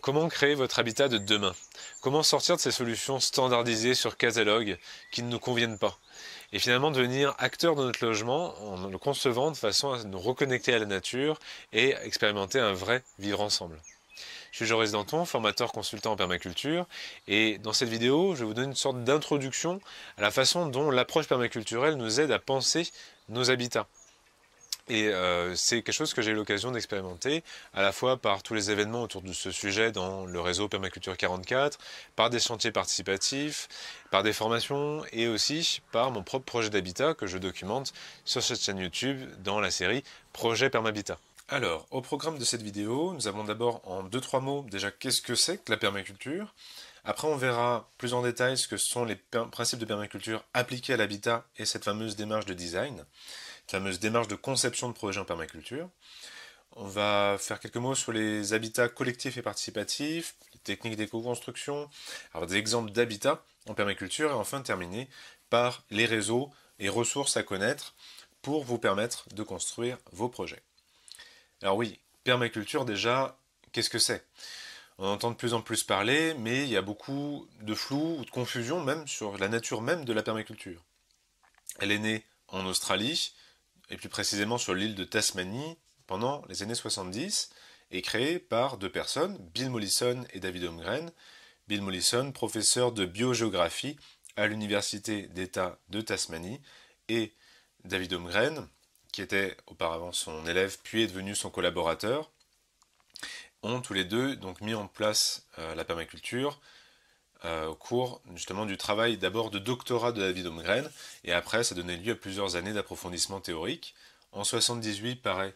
Comment créer votre habitat de demain? Comment sortir de ces solutions standardisées sur catalogue qui ne nous conviennent pas? Et finalement devenir acteur de notre logement en le concevant de façon à nous reconnecter à la nature et expérimenter un vrai vivre ensemble. Je suis Joris Danton, formateur consultant en permaculture, et dans cette vidéo, je vais vous donner une sorte d'introduction à la façon dont l'approche permaculturelle nous aide à penser nos habitats. Et c'est quelque chose que j'ai eu l'occasion d'expérimenter à la fois par tous les événements autour de ce sujet dans le réseau Permaculture 44, par des chantiers participatifs, par des formations et aussi par mon propre projet d'habitat que je documente sur cette chaîne YouTube dans la série Projet Permahabitat. Alors, au programme de cette vidéo, nous avons d'abord en deux trois mots déjà qu'est-ce que c'est que la permaculture. Après, on verra plus en détail ce que sont les principes de permaculture appliqués à l'habitat et cette fameuse démarche de design, fameuse démarche de conception de projet en permaculture. On va faire quelques mots sur les habitats collectifs et participatifs, les techniques d'éco-construction, avoir des exemples d'habitats en permaculture et enfin terminer par les réseaux et ressources à connaître pour vous permettre de construire vos projets. Alors oui, permaculture déjà, qu'est-ce que c'est? On entend de plus en plus parler, mais il y a beaucoup de flou ou de confusion même sur la nature même de la permaculture. Elle est née en Australie, et plus précisément sur l'île de Tasmanie, pendant les années 70, et créée par deux personnes, Bill Mollison et David Holmgren. Bill Mollison, professeur de biogéographie à l'Université d'État de Tasmanie, et David Holmgren, qui était auparavant son élève puis est devenu son collaborateur, ont tous les deux donc mis en place la permaculture au cours justement du travail d'abord de doctorat de David Holmgren, et après ça donnait lieu à plusieurs années d'approfondissement théorique. En 1978 paraît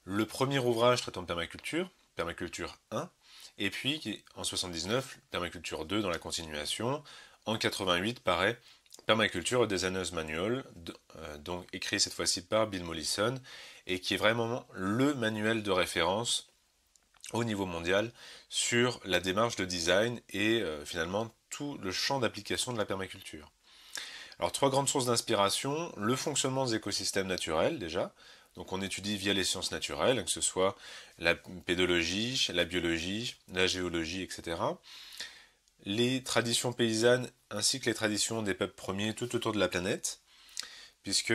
le premier ouvrage traitant de permaculture, Permaculture 1, et puis en 1979, Permaculture 2 dans la continuation. En 1988 paraît Permaculture Designer's Manual, donc écrit cette fois-ci par Bill Mollison, et qui est vraiment le manuel de référence au niveau mondial sur la démarche de design et finalement tout le champ d'application de la permaculture. Alors trois grandes sources d'inspiration, le fonctionnement des écosystèmes naturels déjà, donc on étudie via les sciences naturelles, que ce soit la pédologie, la biologie, la géologie, etc. Les traditions paysannes ainsi que les traditions des peuples premiers tout autour de la planète, puisque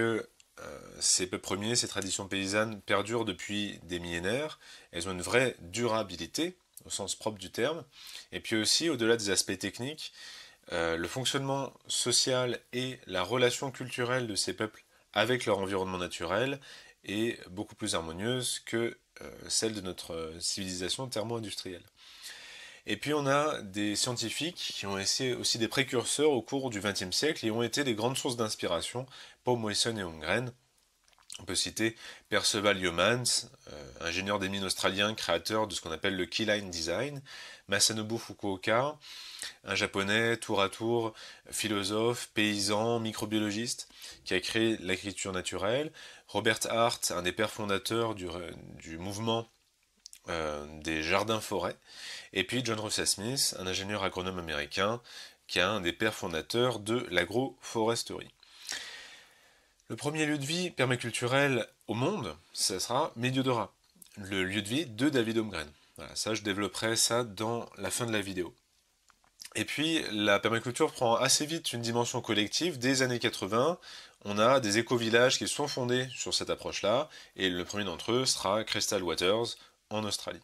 ces peuples premiers, ces traditions paysannes perdurent depuis des millénaires, elles ont une vraie durabilité au sens propre du terme, et puis aussi au-delà des aspects techniques, le fonctionnement social et la relation culturelle de ces peuples avec leur environnement naturel est beaucoup plus harmonieuse que celle de notre civilisation thermo-industrielle. Et puis on a des scientifiques qui ont été aussi des précurseurs au cours du XXe siècle et ont été des grandes sources d'inspiration pour Mollison et Holmgren. On peut citer Percival Yeomans, ingénieur des mines australien, créateur de ce qu'on appelle le Keyline Design, Masanobu Fukuoka, un japonais tour à tour philosophe, paysan, microbiologiste, qui a créé l'agriculture naturelle, Robert Hart, un des pères fondateurs du mouvement des jardins-forêts, et puis John Russell Smith, un ingénieur agronome américain, qui est un des pères fondateurs de l'agroforesterie. Le premier lieu de vie permaculturel au monde, ce sera Mediodora, le lieu de vie de David Holmgren. Voilà, ça je développerai ça dans la fin de la vidéo. Et puis la permaculture prend assez vite une dimension collective. Dès les années 80, on a des éco-villages qui sont fondés sur cette approche-là, et le premier d'entre eux sera Crystal Waters en Australie.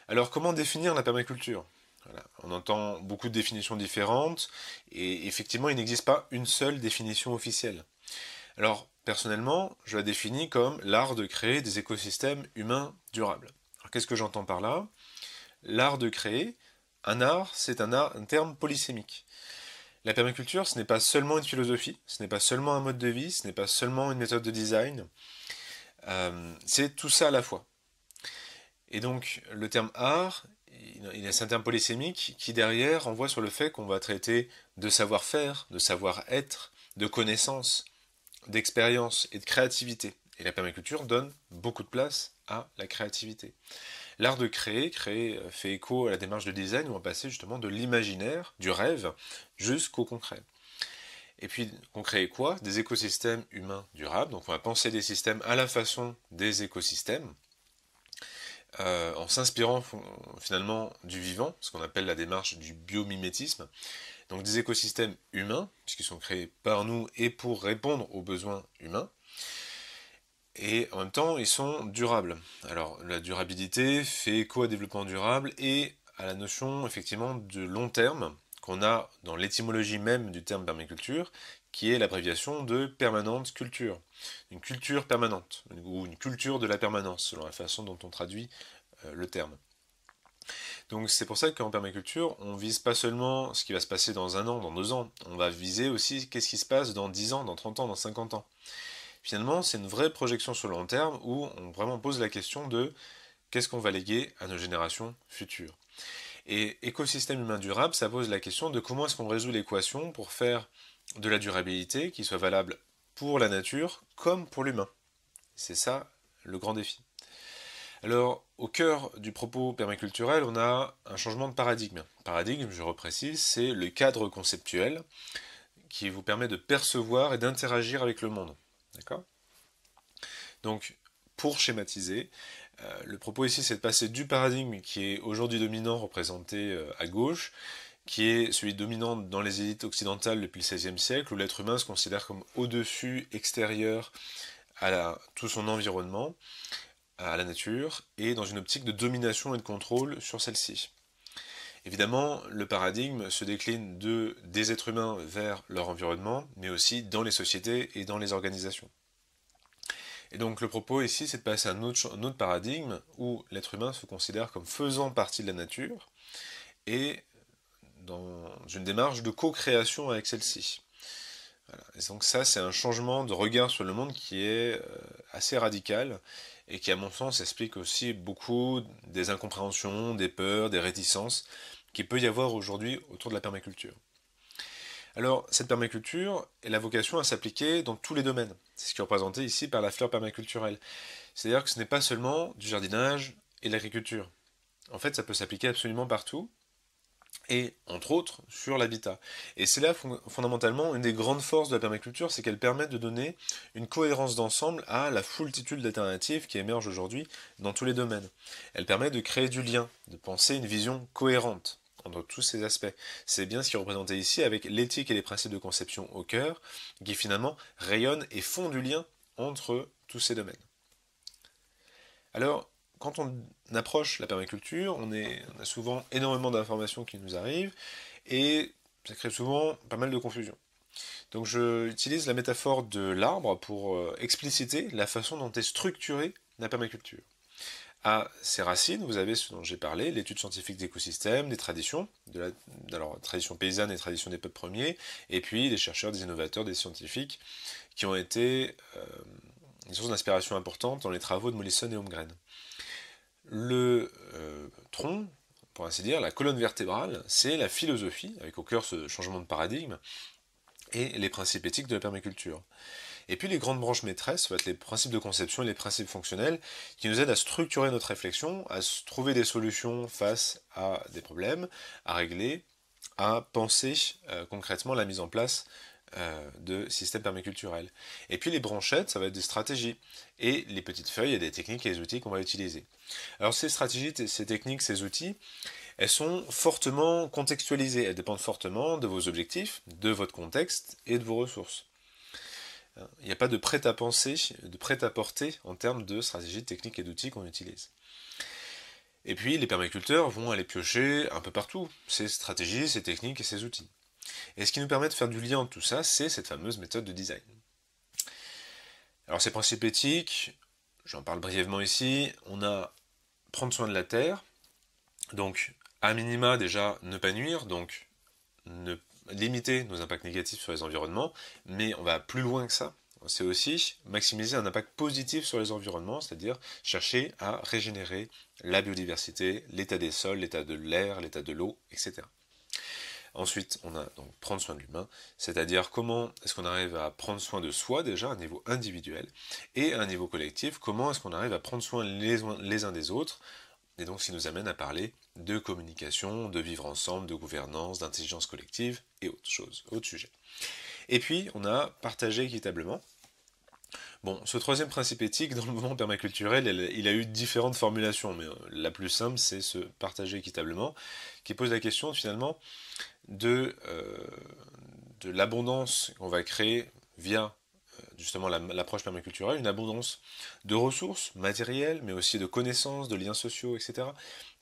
Alors comment définir la permaculture? Voilà. On entend beaucoup de définitions différentes, et effectivement il n'existe pas une seule définition officielle. Alors, personnellement, je la définis comme l'art de créer des écosystèmes humains durables. Alors, qu'est-ce que j'entends par là? L'art de créer, un art, c'est un terme polysémique. La permaculture, ce n'est pas seulement une philosophie, ce n'est pas seulement un mode de vie, ce n'est pas seulement une méthode de design, c'est tout ça à la fois. Et donc, le terme art, c'est un terme polysémique qui derrière renvoie sur le fait qu'on va traiter de savoir-faire, de savoir-être, de connaissances, d'expérience et de créativité. Et la permaculture donne beaucoup de place à la créativité. L'art de créer fait écho à la démarche de design où on va passer justement de l'imaginaire, du rêve, jusqu'au concret. Et puis, on crée quoi? Des écosystèmes humains durables. Donc on va penser des systèmes à la façon des écosystèmes. en s'inspirant finalement du vivant, ce qu'on appelle la démarche du biomimétisme, donc des écosystèmes humains, puisqu'ils sont créés par nous et pour répondre aux besoins humains, et en même temps ils sont durables. Alors la durabilité fait écho à développement durable et à la notion effectivement de long terme qu'on a dans l'étymologie même du terme permaculture, qui est l'abréviation de permanente culture. Une culture permanente, ou une culture de la permanence, selon la façon dont on traduit le terme. Donc c'est pour ça qu'en permaculture, on vise pas seulement ce qui va se passer dans 1 an, dans 2 ans, on va viser aussi qu'est-ce qui se passe dans 10 ans, dans 30 ans, dans 50 ans. Finalement, c'est une vraie projection sur le long terme où on vraiment pose la question de qu'est-ce qu'on va léguer à nos générations futures. Et écosystème humain durable, ça pose la question de comment est-ce qu'on résout l'équation pour faire de la durabilité qui soit valable pour la nature comme pour l'humain. C'est ça le grand défi. Alors, au cœur du propos permaculturel, on a un changement de paradigme. Paradigme, je reprécise, c'est le cadre conceptuel qui vous permet de percevoir et d'interagir avec le monde. D'accord ? Donc, pour schématiser, le propos ici, c'est de passer du paradigme qui est aujourd'hui dominant, représenté à gauche, qui est celui dominant dans les élites occidentales depuis le XVIe siècle, où l'être humain se considère comme au-dessus, extérieur à tout son environnement, à la nature, et dans une optique de domination et de contrôle sur celle-ci. Évidemment, le paradigme se décline des êtres humains vers leur environnement, mais aussi dans les sociétés et dans les organisations. Et donc le propos ici, c'est de passer à un autre paradigme où l'être humain se considère comme faisant partie de la nature et dans une démarche de co-création avec celle-ci. Voilà. Et donc ça, c'est un changement de regard sur le monde qui est assez radical et qui, à mon sens, explique aussi beaucoup des incompréhensions, des peurs, des réticences qu'il peut y avoir aujourd'hui autour de la permaculture. Alors, cette permaculture, elle a vocation à s'appliquer dans tous les domaines. C'est ce qui est représenté ici par la fleur permaculturelle. C'est-à-dire que ce n'est pas seulement du jardinage et de l'agriculture. En fait, ça peut s'appliquer absolument partout, et entre autres sur l'habitat. Et c'est là fondamentalement une des grandes forces de la permaculture, c'est qu'elle permet de donner une cohérence d'ensemble à la foultitude d'alternatives qui émergent aujourd'hui dans tous les domaines. Elle permet de créer du lien, de penser une vision cohérente entre tous ces aspects. C'est bien ce qui est représenté ici avec l'éthique et les principes de conception au cœur, qui finalement rayonnent et font du lien entre tous ces domaines. Alors, quand on approche la permaculture, on a souvent énormément d'informations qui nous arrivent, et ça crée souvent pas mal de confusion. Donc j'utilise la métaphore de l'arbre pour expliciter la façon dont est structurée la permaculture. À ses racines, vous avez ce dont j'ai parlé, l'étude scientifique d'écosystèmes, des traditions, alors traditions paysannes et traditions des peuples premiers, et puis des chercheurs, des innovateurs, des scientifiques, qui ont été des sources d'inspiration importantes dans les travaux de Mollison et Holmgren. Le tronc, pour ainsi dire, la colonne vertébrale, c'est la philosophie, avec au cœur ce changement de paradigme, et les principes éthiques de la permaculture. Et puis les grandes branches maîtresses vont être les principes de conception et les principes fonctionnels qui nous aident à structurer notre réflexion, à trouver des solutions face à des problèmes, à régler, à penser concrètement la mise en place de systèmes permaculturels. Et puis les branchettes, ça va être des stratégies. Et les petites feuilles, il y a des techniques et des outils qu'on va utiliser. Alors ces stratégies, ces techniques, ces outils, elles sont fortement contextualisées. Elles dépendent fortement de vos objectifs, de votre contexte et de vos ressources. Il n'y a pas de prêt-à-penser, de prêt-à-porter en termes de stratégies, de techniques et d'outils qu'on utilise. Et puis les permaculteurs vont aller piocher un peu partout ces stratégies, ces techniques et ces outils. Et ce qui nous permet de faire du lien entre tout ça, c'est cette fameuse méthode de design. Alors ces principes éthiques, j'en parle brièvement ici, on a prendre soin de la terre, donc à minima déjà ne pas nuire, donc ne limiter nos impacts négatifs sur les environnements, mais on va plus loin que ça. C'est aussi maximiser un impact positif sur les environnements, c'est-à-dire chercher à régénérer la biodiversité, l'état des sols, l'état de l'air, l'état de l'eau, etc. Ensuite, on a donc prendre soin de l'humain, c'est-à-dire comment est-ce qu'on arrive à prendre soin de soi déjà à un niveau individuel, et à un niveau collectif, comment est-ce qu'on arrive à prendre soin les uns des autres, et donc ce qui nous amène à parler de communication, de vivre ensemble, de gouvernance, d'intelligence collective et autres choses, autres sujets. Et puis, on a partagé équitablement. Bon, ce troisième principe éthique, dans le mouvement permaculturel, il a eu différentes formulations, mais la plus simple, c'est se partager équitablement, qui pose la question finalement de, de l'abondance qu'on va créer via justement l'approche permaculturelle, une abondance de ressources matérielles, mais aussi de connaissances, de liens sociaux, etc.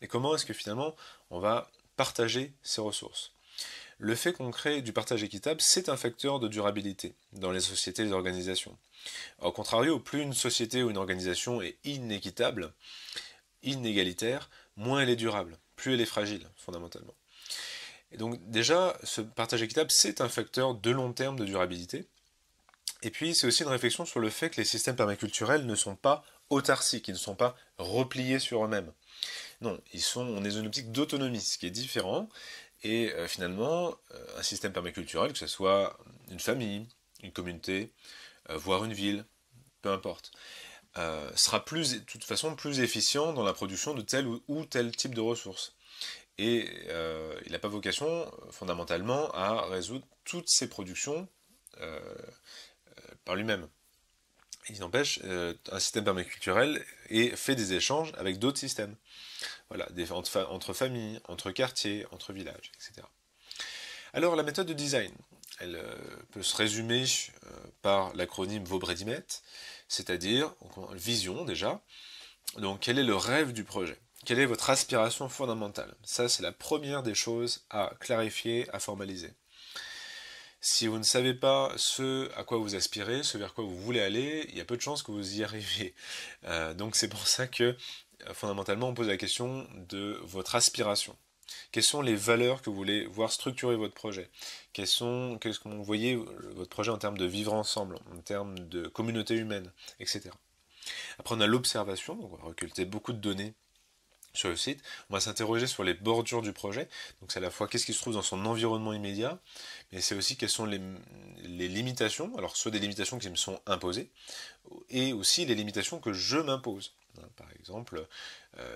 Et comment est-ce que finalement on va partager ces ressources? Le fait qu'on crée du partage équitable, c'est un facteur de durabilité dans les sociétés et les organisations. Au contrario, plus une société ou une organisation est inéquitable, inégalitaire, moins elle est durable, plus elle est fragile, fondamentalement. Et donc déjà, ce partage équitable, c'est un facteur de long terme de durabilité. Et puis, c'est aussi une réflexion sur le fait que les systèmes permaculturels ne sont pas autarciques, ils ne sont pas repliés sur eux-mêmes. Non, on est dans une optique d'autonomie, ce qui est différent. Et finalement, un système permaculturel, que ce soit une famille, une communauté, voire une ville, peu importe, sera de toute façon plus efficient dans la production de tel ou tel type de ressources. Et il n'a pas vocation fondamentalement à résoudre toutes ces productions par lui-même. Il n'empêche, un système permaculturel fait des échanges avec d'autres systèmes. Voilà, entre familles, entre quartiers, entre villages, etc. Alors la méthode de design, elle peut se résumer par l'acronyme Vaubredimet, c'est-à-dire vision déjà. Donc quel est le rêve du projet? Quelle est votre aspiration fondamentale? Ça, c'est la première des choses à clarifier, à formaliser. Si vous ne savez pas ce à quoi vous aspirez, ce vers quoi vous voulez aller, il y a peu de chances que vous y arriviez. Donc c'est pour ça que fondamentalement on pose la question de votre aspiration. Quelles sont les valeurs que vous voulez voir structurer votre projet? Qu'est-ce que vous voyez votre projet en termes de vivre ensemble, en termes de communauté humaine, etc. Après on a l'observation, donc on va recueillir beaucoup de données sur le site. On va s'interroger sur les bordures du projet. Donc c'est à la fois qu'est-ce qui se trouve dans son environnement immédiat, mais c'est aussi quelles sont les limitations, alors soit des limitations qui me sont imposées, et aussi les limitations que je m'impose. Par exemple,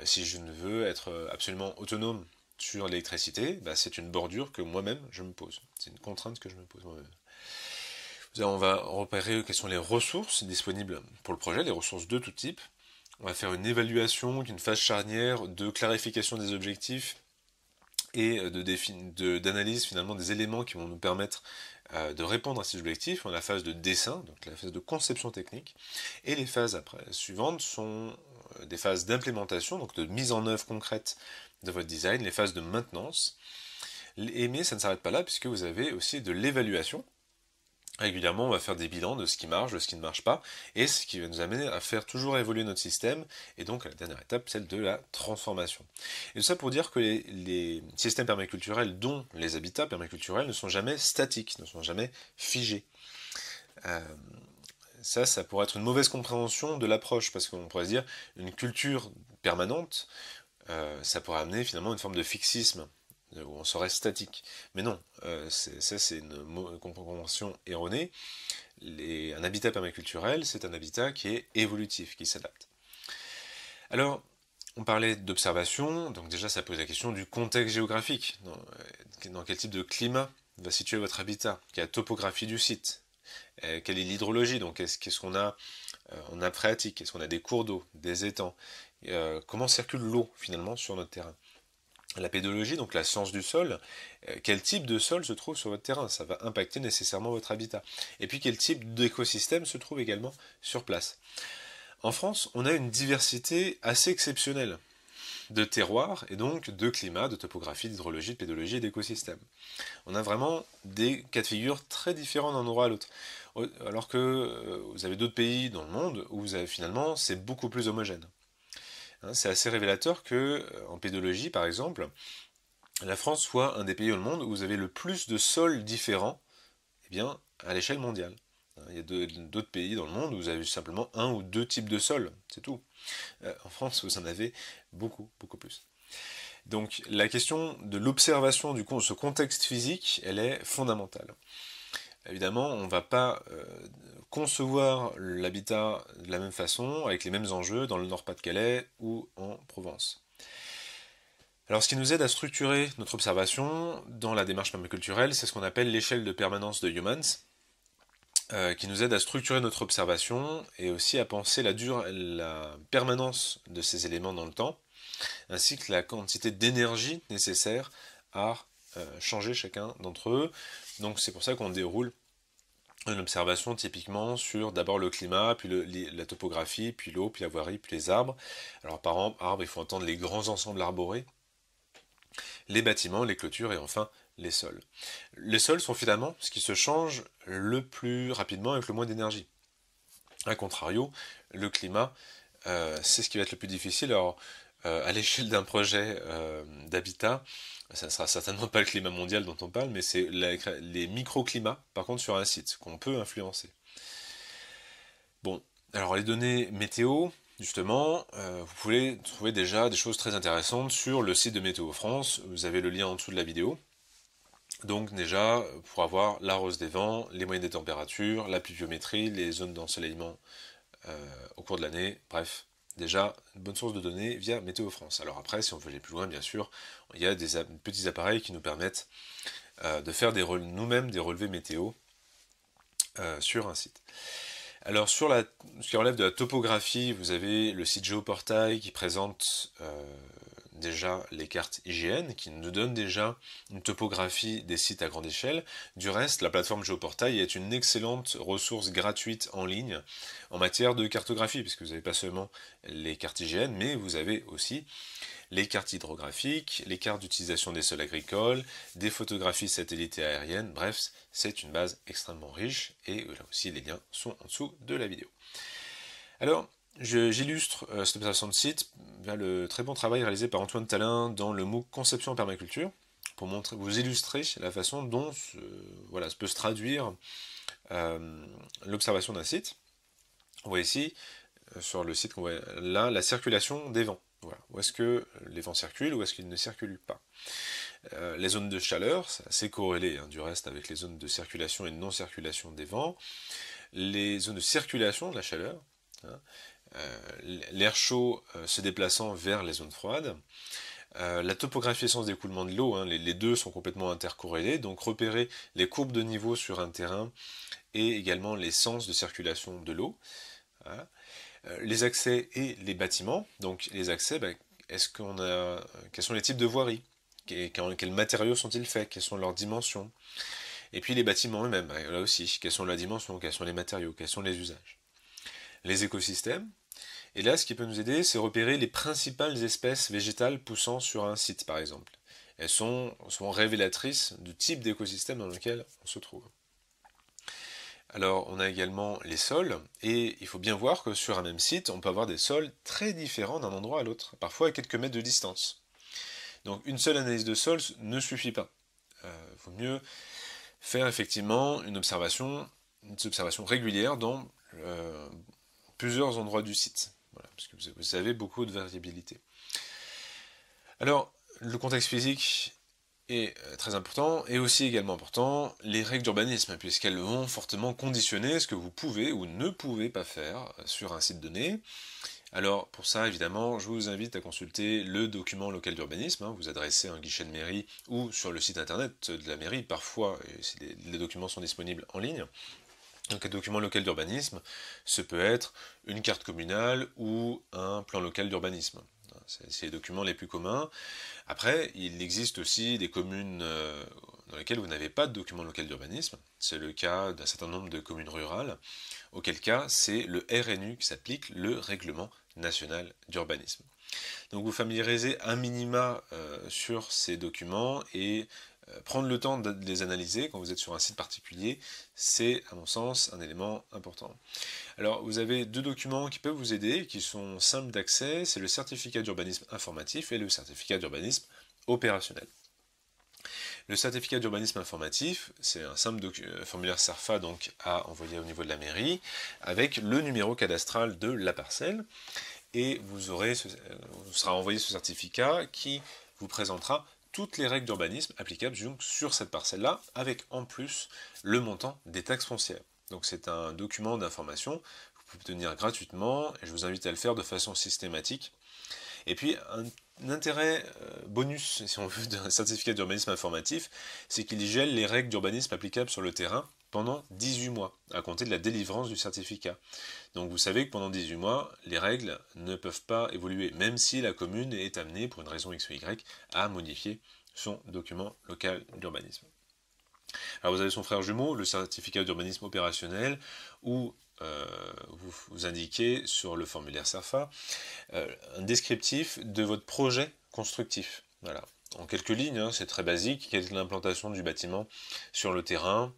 si je ne veux être absolument autonome sur l'électricité, bah, c'est une bordure que moi-même je me pose. C'est une contrainte que je me pose moi-même. On va repérer quelles sont les ressources disponibles pour le projet, les ressources de tout type. On va faire une évaluation, une phase charnière de clarification des objectifs et d'analyse finalement des éléments qui vont nous permettre de répondre à ces objectifs. On a la phase de dessin, donc la phase de conception technique. Et les phases suivantes sont des phases d'implémentation, donc de mise en œuvre concrète de votre design, les phases de maintenance. Mais ça ne s'arrête pas là, puisque vous avez aussi de l'évaluation. Régulièrement, on va faire des bilans de ce qui marche, de ce qui ne marche pas, et ce qui va nous amener à faire toujours évoluer notre système, et donc à la dernière étape, celle de la transformation. Et tout ça pour dire que les systèmes permaculturels, dont les habitats permaculturels, ne sont jamais statiques, ne sont jamais figés. Ça pourrait être une mauvaise compréhension de l'approche, parce qu'on pourrait se dire, une culture permanente, ça pourrait amener finalement une forme de fixisme, où on serait statique. Mais non, c'est une compréhension erronée. Un habitat permaculturel, c'est un habitat qui est évolutif, qui s'adapte. Alors, on parlait d'observation, donc déjà ça pose la question du contexte géographique. Dans quel type de climat va situer votre habitat? Quelle est la topographie du site? Quelle est l'hydrologie? Donc qu'est-ce qu'on a en nappe phréatique? Est-ce qu'on a des cours d'eau, des étangs? Comment circule l'eau finalement sur notre terrain? La pédologie, donc la science du sol, quel type de sol se trouve sur votre terrain? Ça va impacter nécessairement votre habitat. Et puis quel type d'écosystème se trouve également sur place? En France, on a une diversité assez exceptionnelle de terroirs et donc de climat, de topographie, d'hydrologie, de pédologie et d'écosystèmes. On a vraiment des cas de figure très différents d'un endroit à l'autre. Alors que vous avez d'autres pays dans le monde où finalement c'est beaucoup plus homogène. C'est assez révélateur que, en pédologie par exemple, la France soit un des pays au monde où vous avez le plus de sols différents à l'échelle mondiale. Il y a d'autres pays dans le monde où vous avez simplement un ou deux types de sols, c'est tout. En France, vous en avez beaucoup, beaucoup plus. Donc la question de l'observation de ce contexte physique, elle est fondamentale. Évidemment, on ne va pas concevoir l'habitat de la même façon, avec les mêmes enjeux, dans le Nord-Pas-de-Calais ou en Provence. Alors ce qui nous aide à structurer notre observation dans la démarche permaculturelle, c'est ce qu'on appelle l'échelle de permanence de Humans. qui nous aide à structurer notre observation et aussi à penser la permanence de ces éléments dans le temps, ainsi que la quantité d'énergie nécessaire à changer chacun d'entre eux. Donc c'est pour ça qu'on déroule une observation typiquement sur d'abord le climat, puis la topographie, puis l'eau, puis la voirie, puis les arbres. Alors par arbre, il faut entendre les grands ensembles arborés, les bâtiments, les clôtures et enfin les sols. Les sols sont finalement ce qui se change le plus rapidement avec le moins d'énergie. A contrario, le climat, c'est ce qui va être le plus difficile. Alors, à l'échelle d'un projet d'habitat, ça ne sera certainement pas le climat mondial dont on parle, mais c'est les microclimats, par contre, sur un site, qu'on peut influencer. Bon, alors les données météo, justement, vous pouvez trouver déjà des choses très intéressantes sur le site de Météo France. Vous avez le lien en dessous de la vidéo. Donc déjà, pour avoir la hausse des vents, les moyennes des températures, la pluviométrie, les zones d'ensoleillement au cours de l'année, bref, déjà une bonne source de données via Météo France. Alors après, si on veut aller plus loin, bien sûr, il y a des petits appareils qui nous permettent de faire nous-mêmes des relevés météo sur un site. Alors sur ce qui relève de la topographie, vous avez le site Géoportail qui présente déjà les cartes IGN, qui nous donnent déjà une topographie des sites à grande échelle. Du reste, la plateforme Géoportail est une excellente ressource gratuite en ligne en matière de cartographie, puisque vous n'avez pas seulement les cartes IGN, mais vous avez aussi les cartes hydrographiques, les cartes d'utilisation des sols agricoles, des photographies satellites et aériennes, bref, c'est une base extrêmement riche, et là aussi les liens sont en dessous de la vidéo. Alors, j'illustre cette observation de site via le très bon travail réalisé par Antoine Talin dans le MOOC Conception en permaculture, pour vous illustrer la façon dont peut se traduire l'observation d'un site. On voit ici, sur le site qu'on voit là, la circulation des vents. Voilà. Où est-ce que les vents circulent, ou est-ce qu'ils ne circulent pas. Les zones de chaleur, c'est assez corrélé du reste avec les zones de circulation et de non-circulation des vents. Les zones de circulation de la chaleur, l'air chaud se déplaçant vers les zones froides. La topographie et sens d'écoulement de l'eau, les deux sont complètement intercorrélés, donc repérer les courbes de niveau sur un terrain et également les sens de circulation de l'eau. Voilà. Les accès et les bâtiments. Donc les accès, quels sont les types de voiries, quels matériaux sont-ils faits, quelles sont leurs dimensions. Et puis les bâtiments eux-mêmes, là aussi, quelles sont leurs dimensions, quels sont les matériaux, quels sont les usages. Les écosystèmes. Et là, ce qui peut nous aider, c'est repérer les principales espèces végétales poussant sur un site, par exemple. Elles sont révélatrices du type d'écosystème dans lequel on se trouve. Alors, on a également les sols, et il faut bien voir que sur un même site, on peut avoir des sols très différents d'un endroit à l'autre, parfois à quelques mètres de distance. Donc, une seule analyse de sol ne suffit pas. Il vaut mieux faire effectivement une observation régulière dans plusieurs endroits du site, voilà, parce que vous avez beaucoup de variabilité. Alors, le contexte physique est très important, et aussi également important les règles d'urbanisme, puisqu'elles vont fortement conditionner ce que vous pouvez ou ne pouvez pas faire sur un site donné. Alors pour ça, évidemment, je vous invite à consulter le document local d'urbanisme, vous adressez à un guichet de mairie ou sur le site internet de la mairie, parfois les documents sont disponibles en ligne. Donc un document local d'urbanisme, ce peut être une carte communale ou un plan local d'urbanisme. C'est les documents les plus communs. Après, il existe aussi des communes dans lesquelles vous n'avez pas de document local d'urbanisme. C'est le cas d'un certain nombre de communes rurales, auquel cas c'est le RNU qui s'applique, le Règlement National d'Urbanisme. Donc vous familiarisez un minima sur ces documents et prendre le temps de les analyser quand vous êtes sur un site particulier, c'est à mon sens un élément important. Alors vous avez deux documents qui peuvent vous aider, qui sont simples d'accès, c'est le certificat d'urbanisme informatif et le certificat d'urbanisme opérationnel. Le certificat d'urbanisme informatif, c'est un simple formulaire SERFA donc à envoyer au niveau de la mairie, avec le numéro cadastral de la parcelle, et vous sera envoyé ce certificat qui vous présentera toutes les règles d'urbanisme applicables donc sur cette parcelle-là, avec en plus le montant des taxes foncières. Donc c'est un document d'information que vous pouvez obtenir gratuitement, et je vous invite à le faire de façon systématique. Et puis un intérêt bonus, si on veut, d'un certificat d'urbanisme informatif, c'est qu'il gèle les règles d'urbanisme applicables sur le terrain pendant 18 mois, à compter de la délivrance du certificat. Donc vous savez que pendant 18 mois, les règles ne peuvent pas évoluer, même si la commune est amenée, pour une raison X ou Y, à modifier son document local d'urbanisme. Alors vous avez son frère jumeau, le certificat d'urbanisme opérationnel, où vous indiquez sur le formulaire CERFA un descriptif de votre projet constructif. Voilà. En quelques lignes, hein, c'est très basique, quelle est l'implantation du bâtiment sur le terrain,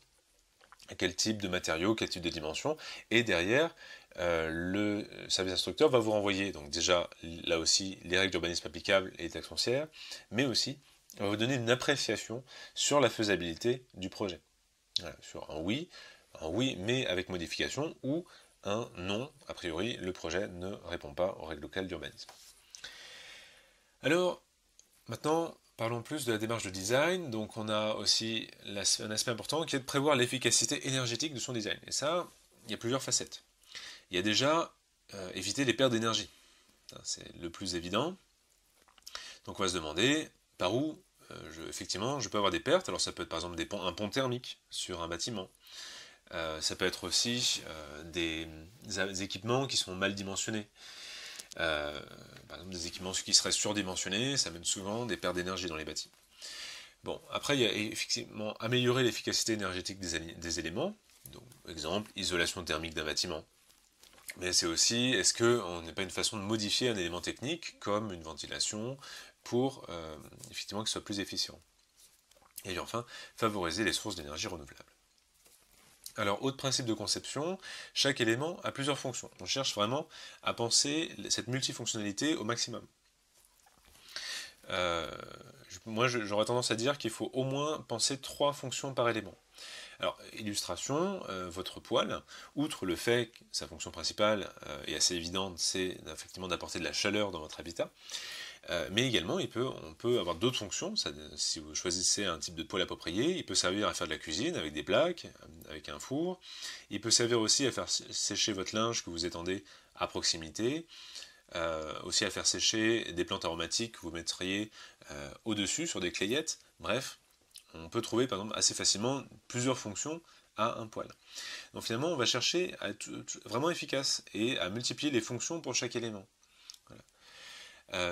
quel type de matériaux, quel type de dimensions, et derrière, le service instructeur va vous renvoyer, donc déjà, là aussi, les règles d'urbanisme applicables et les taxes foncières, mais aussi, on va vous donner une appréciation sur la faisabilité du projet. Voilà, sur un oui, mais avec modification, ou un non, a priori, le projet ne répond pas aux règles locales d'urbanisme. Alors, maintenant, parlons plus de la démarche de design. Donc on a aussi un aspect important qui est de prévoir l'efficacité énergétique de son design. Et ça, il y a plusieurs facettes. Il y a déjà éviter les pertes d'énergie. C'est le plus évident. Donc on va se demander par où, effectivement, je peux avoir des pertes. Alors ça peut être par exemple un pont thermique sur un bâtiment. Ça peut être aussi des équipements qui sont mal dimensionnés. Par exemple, des équipements qui seraient surdimensionnés, ça mène souvent des pertes d'énergie dans les bâtiments. Bon, après, il y a effectivement améliorer l'efficacité énergétique des éléments. Donc, exemple, isolation thermique d'un bâtiment. Mais c'est aussi, est-ce qu'on n'est pas une façon de modifier un élément technique, comme une ventilation, pour effectivement qu'il soit plus efficient. Et enfin, favoriser les sources d'énergie renouvelables. Alors, autre principe de conception, chaque élément a plusieurs fonctions. On cherche vraiment à penser cette multifonctionnalité au maximum. Moi, j'aurais tendance à dire qu'il faut au moins penser 3 fonctions par élément. Alors, illustration, votre poêle, outre le fait que sa fonction principale est assez évidente, c'est effectivement d'apporter de la chaleur dans votre habitat, mais également, on peut avoir d'autres fonctions. Si vous choisissez un type de poêle approprié, il peut servir à faire de la cuisine avec des plaques, avec un four. Il peut servir aussi à faire sécher votre linge que vous étendez à proximité, aussi à faire sécher des plantes aromatiques que vous mettriez au-dessus sur des clayettes. Bref, on peut trouver par exemple assez facilement plusieurs fonctions à un poêle. Donc finalement, on va chercher à être vraiment efficace et à multiplier les fonctions pour chaque élément.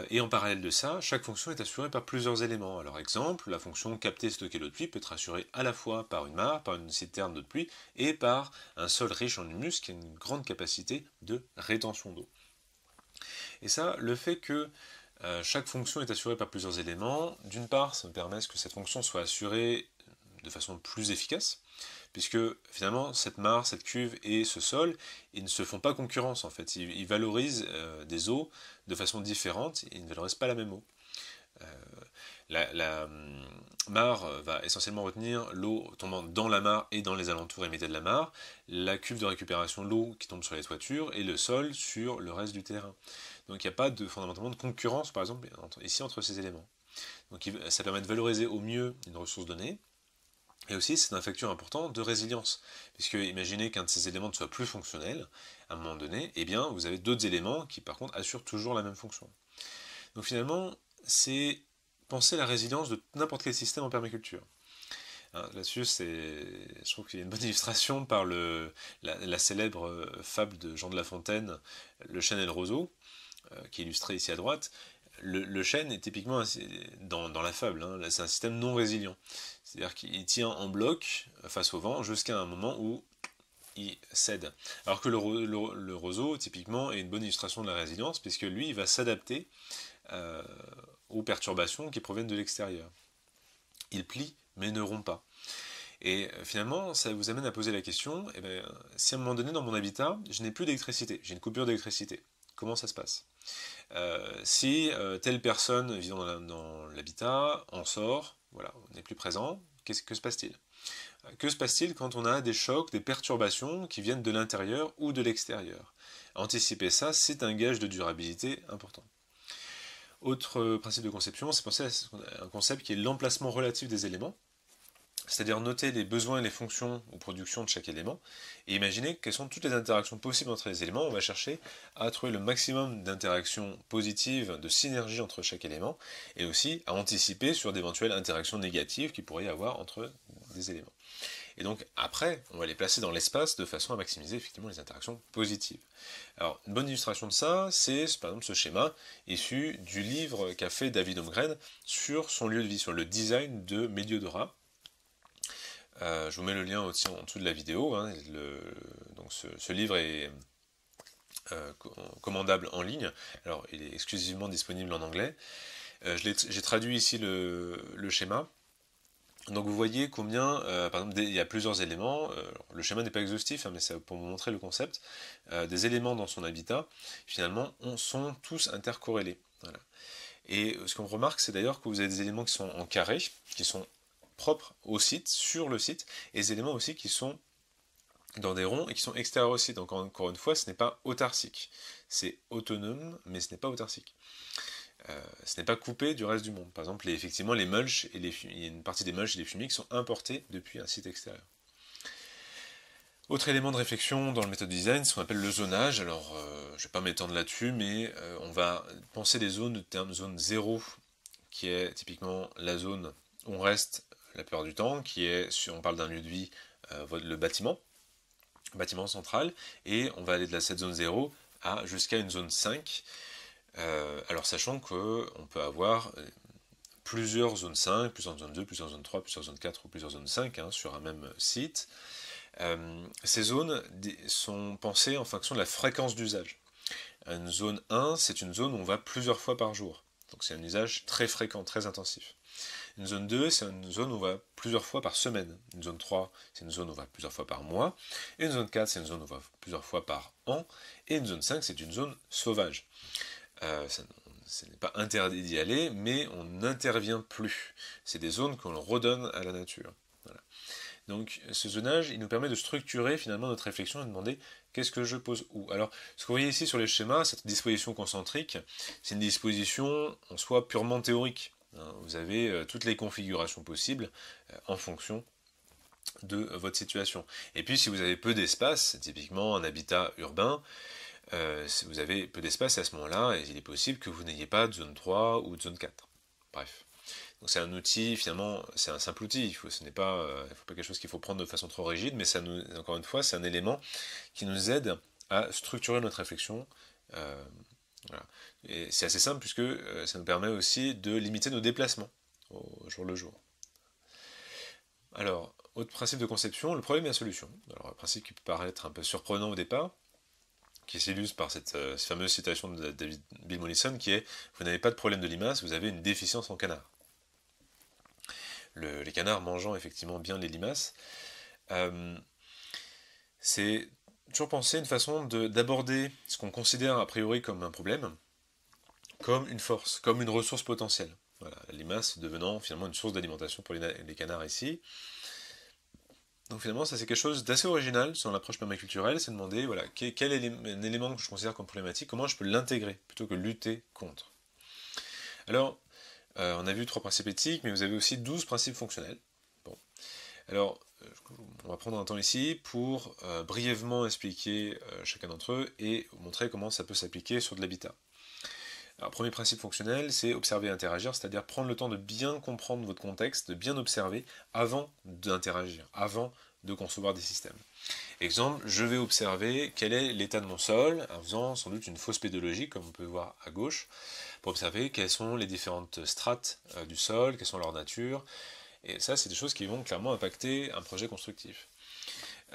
Et en parallèle de ça, chaque fonction est assurée par plusieurs éléments. Alors exemple, la fonction capter et stocker l'eau de pluie peut être assurée à la fois par une mare, par une citerne d'eau de pluie, et par un sol riche en humus qui a une grande capacité de rétention d'eau. Et ça, le fait que chaque fonction est assurée par plusieurs éléments, d'une part, ça me permet que cette fonction soit assurée de façon plus efficace, puisque finalement cette mare, cette cuve et ce sol, ils ne se font pas concurrence en fait, ils valorisent des eaux de façon différente, ils ne valorisent pas la même eau. La mare va essentiellement retenir l'eau tombant dans la mare et dans les alentours immédiats de la mare, la cuve de récupération de l'eau qui tombe sur les toitures et le sol sur le reste du terrain. Donc il n'y a pas fondamentalement de concurrence par exemple ici entre ces éléments. Donc ça permet de valoriser au mieux une ressource donnée. Et aussi, c'est un facteur important de résilience, puisque imaginez qu'un de ces éléments ne soit plus fonctionnel, à un moment donné, eh bien, vous avez d'autres éléments qui, par contre, assurent toujours la même fonction. Donc finalement, c'est penser la résilience de n'importe quel système en permaculture. Hein, là-dessus, je trouve qu'il y a une bonne illustration par la célèbre fable de Jean de La Fontaine, Le chêne et le roseau, qui est illustré ici à droite. Le chêne est typiquement, dans la fable, hein, c'est un système non résilient. C'est-à-dire qu'il tient en bloc face au vent jusqu'à un moment où il cède. Alors que le roseau, typiquement, est une bonne illustration de la résilience, puisque lui, il va s'adapter aux perturbations qui proviennent de l'extérieur. Il plie, mais ne rompt pas. Et finalement, ça vous amène à poser la question, eh bien, si à un moment donné, dans mon habitat, je n'ai plus d'électricité, j'ai une coupure d'électricité, comment ça se passe ? Si telle personne vivant dans l'habitat en sort, voilà, on n'est plus présent, que se passe-t-il ? Que se passe-t-il quand on a des chocs, des perturbations qui viennent de l'intérieur ou de l'extérieur ? Anticiper ça, c'est un gage de durabilité important. Autre principe de conception, c'est penser à un concept qui est l'emplacement relatif des éléments, c'est-à-dire noter les besoins et les fonctions ou productions de chaque élément, et imaginer quelles sont toutes les interactions possibles entre les éléments. On va chercher à trouver le maximum d'interactions positives, de synergie entre chaque élément, et aussi à anticiper sur d'éventuelles interactions négatives qu'il pourrait y avoir entre des éléments. Et donc après, on va les placer dans l'espace de façon à maximiser effectivement les interactions positives. Alors une bonne illustration de ça, c'est par exemple ce schéma issu du livre qu'a fait David Holmgren sur son lieu de vie, sur le design de Médiodora. Je vous mets le lien aussi en dessous de la vidéo. Hein, donc ce livre est commandable en ligne. Alors il est exclusivement disponible en anglais. J'ai traduit ici le schéma. Donc vous voyez combien, par exemple, il y a plusieurs éléments. Le schéma n'est pas exhaustif, hein, mais c'est pour vous montrer le concept. Des éléments dans son habitat, finalement, sont tous intercorrélés. Voilà. Et ce qu'on remarque, c'est d'ailleurs que vous avez des éléments qui sont en carré, qui sont propres au site, sur le site, et des éléments aussi qui sont dans des ronds et qui sont extérieurs au site. Donc encore une fois, ce n'est pas autarcique. C'est autonome, mais ce n'est pas autarcique. Ce n'est pas coupé du reste du monde. Par exemple, effectivement, les mulches, il y a une partie des mulches et des fumiers qui sont importés depuis un site extérieur. Autre élément de réflexion dans le méthode design, ce qu'on appelle le zonage. Alors, je ne vais pas m'étendre là-dessus, mais on va penser les zones de terme zone 0, qui est typiquement la zone où on reste la plupart du temps, qui est, si on parle d'un lieu de vie, le bâtiment central, et on va aller de cette zone 0 jusqu'à une zone 5. Alors sachant qu'on peut avoir plusieurs zones 5, plusieurs zones 2, plusieurs zones 3, plusieurs zones 4 ou plusieurs zones 5 sur un même site. Ces zones sont pensées en fonction de la fréquence d'usage. Une zone 1, c'est une zone où on va plusieurs fois par jour. Donc c'est un usage très fréquent, très intensif. Une zone 2, c'est une zone où on va plusieurs fois par semaine. Une zone 3, c'est une zone où on va plusieurs fois par mois. Et une zone 4, c'est une zone où on va plusieurs fois par an. Et une zone 5, c'est une zone sauvage. Ce n'est pas interdit d'y aller, mais on n'intervient plus. C'est des zones qu'on redonne à la nature. Voilà. Donc ce zonage, il nous permet de structurer finalement notre réflexion et de demander qu'est-ce que je pose où. Alors ce que vous voyez ici sur les schémas, cette disposition concentrique, c'est une disposition en soi purement théorique. Vous avez toutes les configurations possibles en fonction de votre situation. Et puis si vous avez peu d'espace, typiquement un habitat urbain, si vous avez peu d'espace à ce moment-là, il est possible que vous n'ayez pas de zone 3 ou de zone 4. Bref. Donc c'est un outil, finalement, c'est un simple outil, ce n'est pas, faut pas quelque chose qu'il faut prendre de façon trop rigide, mais encore une fois, c'est un élément qui nous aide à structurer notre réflexion. Voilà. Et c'est assez simple puisque ça nous permet aussi de limiter nos déplacements au jour le jour. Alors, autre principe de conception, le problème et la solution. Alors, un principe qui peut paraître un peu surprenant au départ, qui s'illustre par cette fameuse citation de Bill Mollison, qui est « Vous n'avez pas de problème de limaces, vous avez une déficience en canard ». Les canards mangeant effectivement bien les limaces, c'est toujours penser une façon d'aborder ce qu'on considère a priori comme un problème, comme une force, comme une ressource potentielle. Voilà, la limace devenant finalement une source d'alimentation pour les canards ici. Donc finalement, ça c'est quelque chose d'assez original sur l'approche permaculturelle, c'est demander voilà, quel est un élément que je considère comme problématique, comment je peux l'intégrer, plutôt que lutter contre. Alors, on a vu 3 principes éthiques, mais vous avez aussi 12 principes fonctionnels. Bon. Alors, on va prendre un temps ici pour brièvement expliquer chacun d'entre eux et vous montrer comment ça peut s'appliquer sur de l'habitat. Alors, premier principe fonctionnel, c'est observer et interagir, c'est-à-dire prendre le temps de bien comprendre votre contexte, de bien observer avant d'interagir, avant de concevoir des systèmes. Exemple, je vais observer quel est l'état de mon sol, en faisant sans doute une fausse pédologie, comme on peut voir à gauche, pour observer quelles sont les différentes strates du sol, quelles sont leurs natures, et ça c'est des choses qui vont clairement impacter un projet constructif.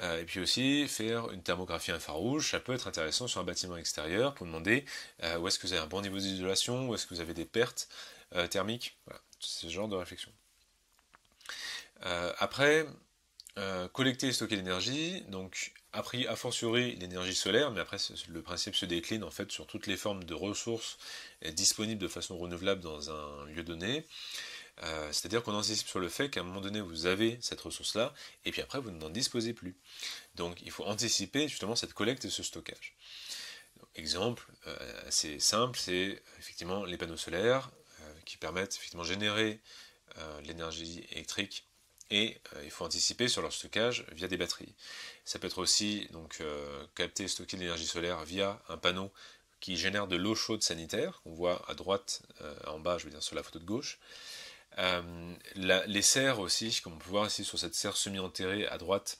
Et puis aussi, faire une thermographie infrarouge, ça peut être intéressant sur un bâtiment extérieur pour demander où est-ce que vous avez un bon niveau d'isolation, où est-ce que vous avez des pertes thermiques, voilà, c'est ce genre de réflexion. Après, collecter et stocker l'énergie, donc a fortiori l'énergie solaire, mais après le principe se décline en fait sur toutes les formes de ressources disponibles de façon renouvelable dans un lieu donné. C'est-à-dire qu'on anticipe sur le fait qu'à un moment donné vous avez cette ressource-là, et puis après vous n'en disposez plus. Donc il faut anticiper justement cette collecte et ce stockage. Donc, exemple assez simple, c'est effectivement les panneaux solaires qui permettent effectivement de générer l'énergie électrique, et il faut anticiper sur leur stockage via des batteries. Ça peut être aussi donc capter et stocker l'énergie solaire via un panneau qui génère de l'eau chaude sanitaire, qu'on voit à droite, en bas, je veux dire sur la photo de gauche. Les serres aussi, comme on peut voir ici sur cette serre semi-enterrée à droite,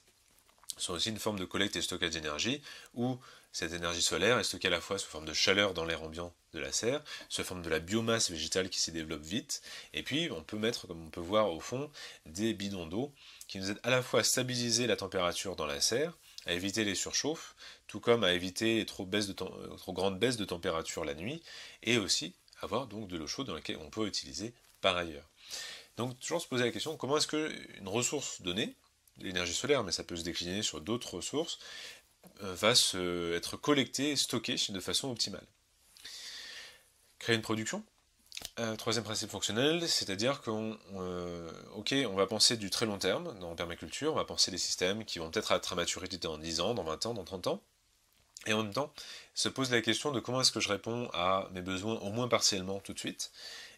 sont aussi une forme de collecte et stockage d'énergie, où cette énergie solaire est stockée à la fois sous forme de chaleur dans l'air ambiant de la serre, sous forme de la biomasse végétale qui s'y développe vite, et puis on peut mettre, comme on peut voir au fond, des bidons d'eau qui nous aident à la fois à stabiliser la température dans la serre, à éviter les surchauffes, tout comme à éviter les trop grandes baisses de température la nuit, et aussi avoir donc de l'eau chaude dans laquelle on peut utiliser par ailleurs. Donc toujours se poser la question, comment est-ce qu'une ressource donnée, l'énergie solaire, mais ça peut se décliner sur d'autres ressources, va être collectée et stockée de façon optimale. Créer une production. Troisième principe fonctionnel, c'est-à-dire on va penser du très long terme dans la permaculture, on va penser des systèmes qui vont peut-être être à maturité dans 10 ans, dans 20 ans, dans 30 ans, et en même temps se pose la question de comment est-ce que je réponds à mes besoins au moins partiellement tout de suite,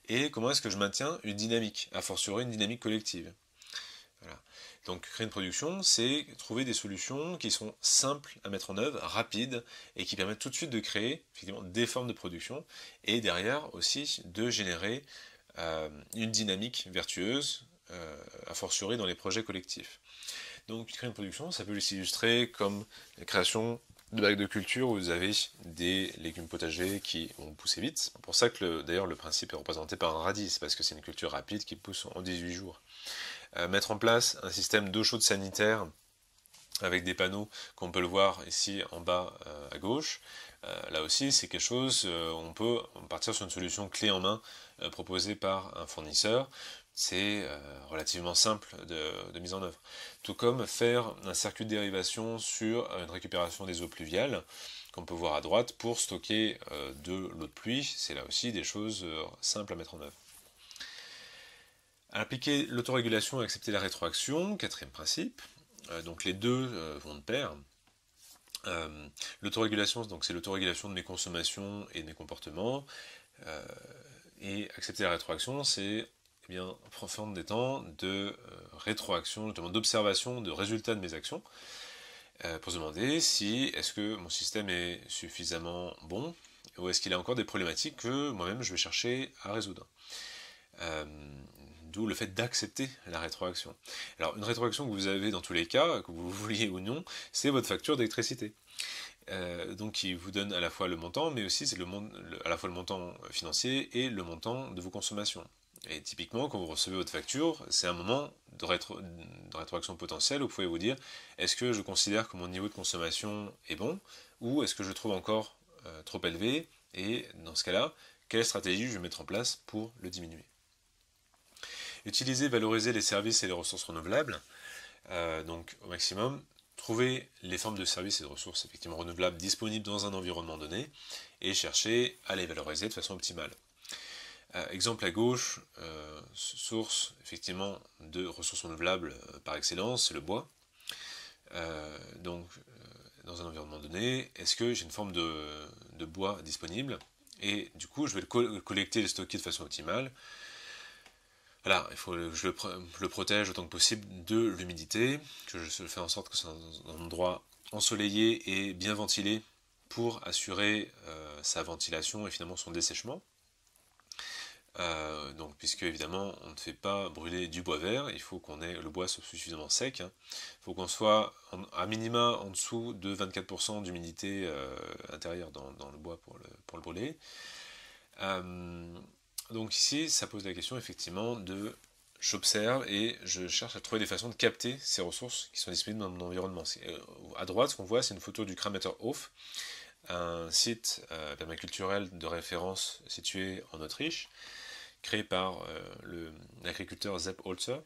et comment est-ce que je maintiens une dynamique, a fortiori une dynamique collective. Voilà. Donc créer une production, c'est trouver des solutions qui sont simples à mettre en œuvre, rapides, et qui permettent tout de suite de créer effectivement des formes de production, et derrière aussi de générer une dynamique vertueuse, a fortiori dans les projets collectifs. Donc créer une production, ça peut s'illustrer comme la création de bacs de culture où vous avez des légumes potagers qui vont pousser vite. C'est pour ça que d'ailleurs le principe est représenté par un radis, c'est parce que c'est une culture rapide qui pousse en 18 jours. Mettre en place un système d'eau chaude sanitaire avec des panneaux qu'on peut le voir ici en bas à gauche. Là aussi, c'est quelque chose, on peut partir sur une solution clé en main proposée par un fournisseur. C'est relativement simple de mise en œuvre. Tout comme faire un circuit de dérivation sur une récupération des eaux pluviales, qu'on peut voir à droite, pour stocker de l'eau de pluie. C'est là aussi des choses simples à mettre en œuvre. Appliquer l'autorégulation et accepter la rétroaction, quatrième principe. Donc les deux vont de pair. L'autorégulation, donc c'est l'autorégulation de mes consommations et de mes comportements. Et accepter la rétroaction, c'est en forme des temps de rétroaction, notamment d'observation de résultats de mes actions, pour se demander si est-ce que mon système est suffisamment bon ou est-ce qu'il a encore des problématiques que moi-même je vais chercher à résoudre. D'où le fait d'accepter la rétroaction. Alors une rétroaction que vous avez dans tous les cas, que vous vouliez ou non, c'est votre facture d'électricité. Donc qui vous donne à la fois le montant, mais aussi c'est à la fois le montant financier et le montant de vos consommations. Et typiquement, quand vous recevez votre facture, c'est un moment de rétroaction potentielle où vous pouvez vous dire, est-ce que je considère que mon niveau de consommation est bon, ou est-ce que je le trouve encore trop élevé, et dans ce cas-là, quelle stratégie je vais mettre en place pour le diminuer. Utiliser, valoriser les services et les ressources renouvelables, donc au maximum, trouver les formes de services et de ressources effectivement renouvelables disponibles dans un environnement donné, et chercher à les valoriser de façon optimale. Exemple à gauche, source effectivement de ressources renouvelables par excellence, c'est le bois. Dans un environnement donné, est-ce que j'ai une forme de bois disponible? Et du coup, je vais le collecter et le stocker de façon optimale. Voilà, il faut que je le protège autant que possible de l'humidité, que je fais en sorte que c'est un endroit ensoleillé et bien ventilé pour assurer sa ventilation et finalement son dessèchement. Donc, puisque évidemment on ne fait pas brûler du bois vert, il faut qu'on ait le bois soit suffisamment sec. Il faut qu'on soit à minima en dessous de 24% d'humidité intérieure dans le bois pour le brûler. Donc ici, ça pose la question effectivement j'observe et je cherche à trouver des façons de capter ces ressources qui sont disponibles dans mon environnement. À droite, ce qu'on voit, c'est une photo du Krameterhof, un site permaculturel de référence situé en Autriche, créé par l'agriculteur Sepp Holzer.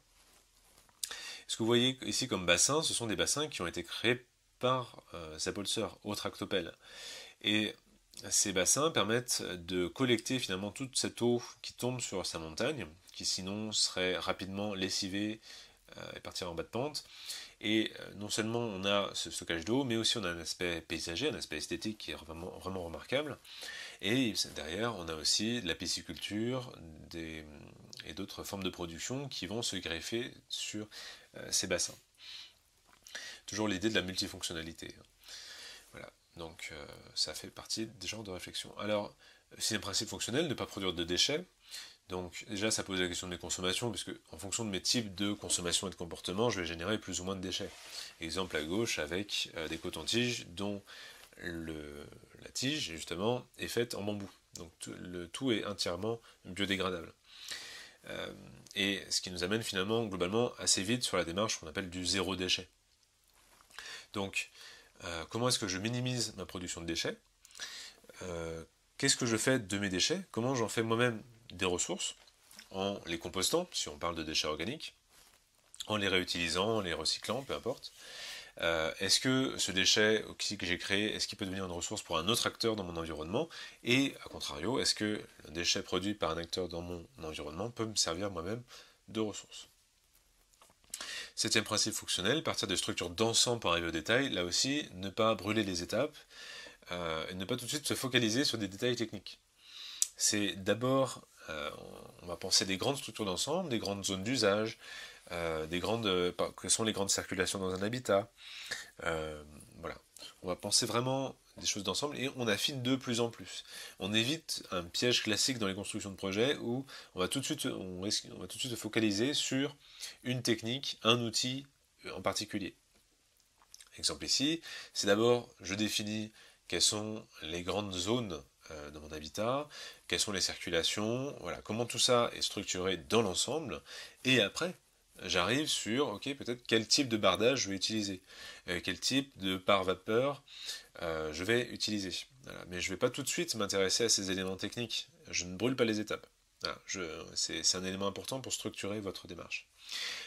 Ce que vous voyez ici comme bassin, ce sont des bassins qui ont été créés par Sepp Holzer au tractopelle. Et ces bassins permettent de collecter finalement toute cette eau qui tombe sur sa montagne, qui sinon serait rapidement lessivée et partir en bas de pente. Et non seulement on a ce stockage d'eau, mais aussi on a un aspect paysager, un aspect esthétique qui est vraiment, vraiment remarquable. Et derrière, on a aussi de la pisciculture et d'autres formes de production qui vont se greffer sur ces bassins. Toujours l'idée de la multifonctionnalité. Voilà. Donc ça fait partie des genres de réflexion. Alors, c'est un principe fonctionnel, ne pas produire de déchets. Donc déjà, ça pose la question de mes consommations, puisque en fonction de mes types de consommation et de comportement, je vais générer plus ou moins de déchets. Exemple à gauche avec des cotons-tiges dont la tige, justement, est faite en bambou. Donc le tout est entièrement biodégradable. Et ce qui nous amène finalement, globalement, assez vite sur la démarche qu'on appelle du zéro déchet. Donc, comment est-ce que je minimise ma production de déchets? Qu'est-ce que je fais de mes déchets? Comment j'en fais moi-même des ressources? En les compostant, si on parle de déchets organiques, en les réutilisant, en les recyclant, peu importe. Est-ce que ce déchet que j'ai créé, est-ce qu'il peut devenir une ressource pour un autre acteur dans mon environnement? Et, à contrario, est-ce que le déchet produit par un acteur dans mon environnement peut me servir moi-même de ressource? Septième principe fonctionnel, partir de structures d'ensemble pour arriver au détail, là aussi, ne pas brûler les étapes, et ne pas tout de suite se focaliser sur des détails techniques. C'est d'abord, on va penser des grandes structures d'ensemble, des grandes zones d'usage, que sont les grandes circulations dans un habitat. Voilà. On va penser vraiment des choses d'ensemble et on affine de plus en plus. On évite un piège classique dans les constructions de projets où on va tout de suite se focaliser sur une technique, un outil en particulier. Exemple ici, c'est d'abord, je définis quelles sont les grandes zones de mon habitat, quelles sont les circulations, voilà, comment tout ça est structuré dans l'ensemble, et après, j'arrive sur, ok, peut-être quel type de bardage je vais utiliser, quel type de pare-vapeur je vais utiliser. Voilà. Mais je ne vais pas tout de suite m'intéresser à ces éléments techniques, je ne brûle pas les étapes. Voilà, c'est un élément important pour structurer votre démarche.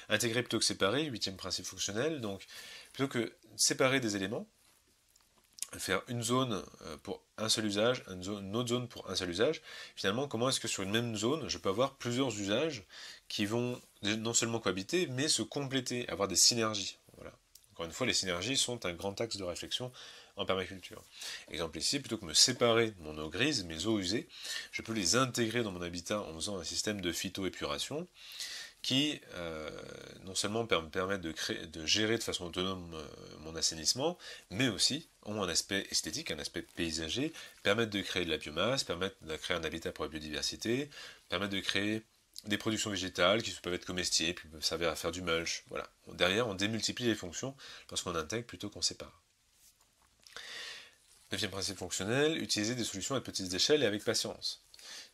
Intégrer plutôt que séparer, huitième principe fonctionnel, donc plutôt que séparer des éléments, faire une zone pour un seul usage, une autre zone pour un seul usage, finalement, comment est-ce que sur une même zone, je peux avoir plusieurs usages qui vont non seulement cohabiter, mais se compléter, avoir des synergies. Voilà. Encore une fois, les synergies sont un grand axe de réflexion en permaculture. Exemple ici, plutôt que de me séparer de mon eau grise, mes eaux usées, je peux les intégrer dans mon habitat en faisant un système de phytoépuration qui non seulement me permettent de gérer de façon autonome mon assainissement, mais aussi ont un aspect esthétique, un aspect paysager, permettent de créer de la biomasse, permettent de créer un habitat pour la biodiversité, permettent de créer des productions végétales qui peuvent être comestibles, qui peuvent servir à faire du mulch. Voilà. Derrière, on démultiplie les fonctions lorsqu'on intègre plutôt qu'on sépare. Neuvième principe fonctionnel, utiliser des solutions à petites échelles et avec patience.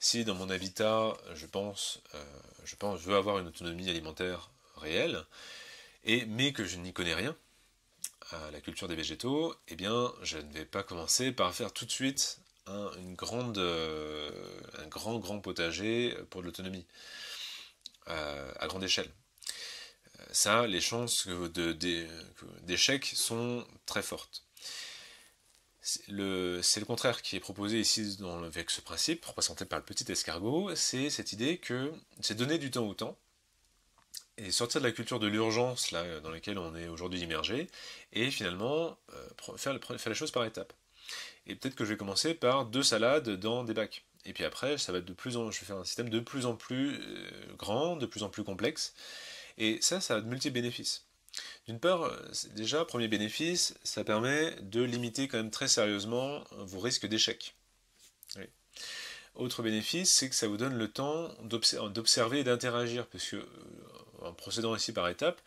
Si dans mon habitat, je veux avoir une autonomie alimentaire réelle, mais que je n'y connais rien à la culture des végétaux, eh bien, je ne vais pas commencer par faire tout de suite un grand potager pour de l'autonomie à grande échelle. Ça, les chances d'échec sont très fortes. C'est le contraire qui est proposé ici avec ce principe, représenté par le petit escargot, c'est cette idée que c'est donner du temps au temps, et sortir de la culture de l'urgence là, dans laquelle on est aujourd'hui immergé, et finalement faire les choses par étapes. Et peut-être que je vais commencer par 2 salades dans des bacs. Et puis après, je vais faire un système de plus en plus grand, de plus en plus complexe, et ça a de multiples bénéfices. D'une part, déjà, premier bénéfice, ça permet de limiter quand même très sérieusement vos risques d'échec. Oui. Autre bénéfice, c'est que ça vous donne le temps d'observer et d'interagir, parce que en procédant ici par étapes,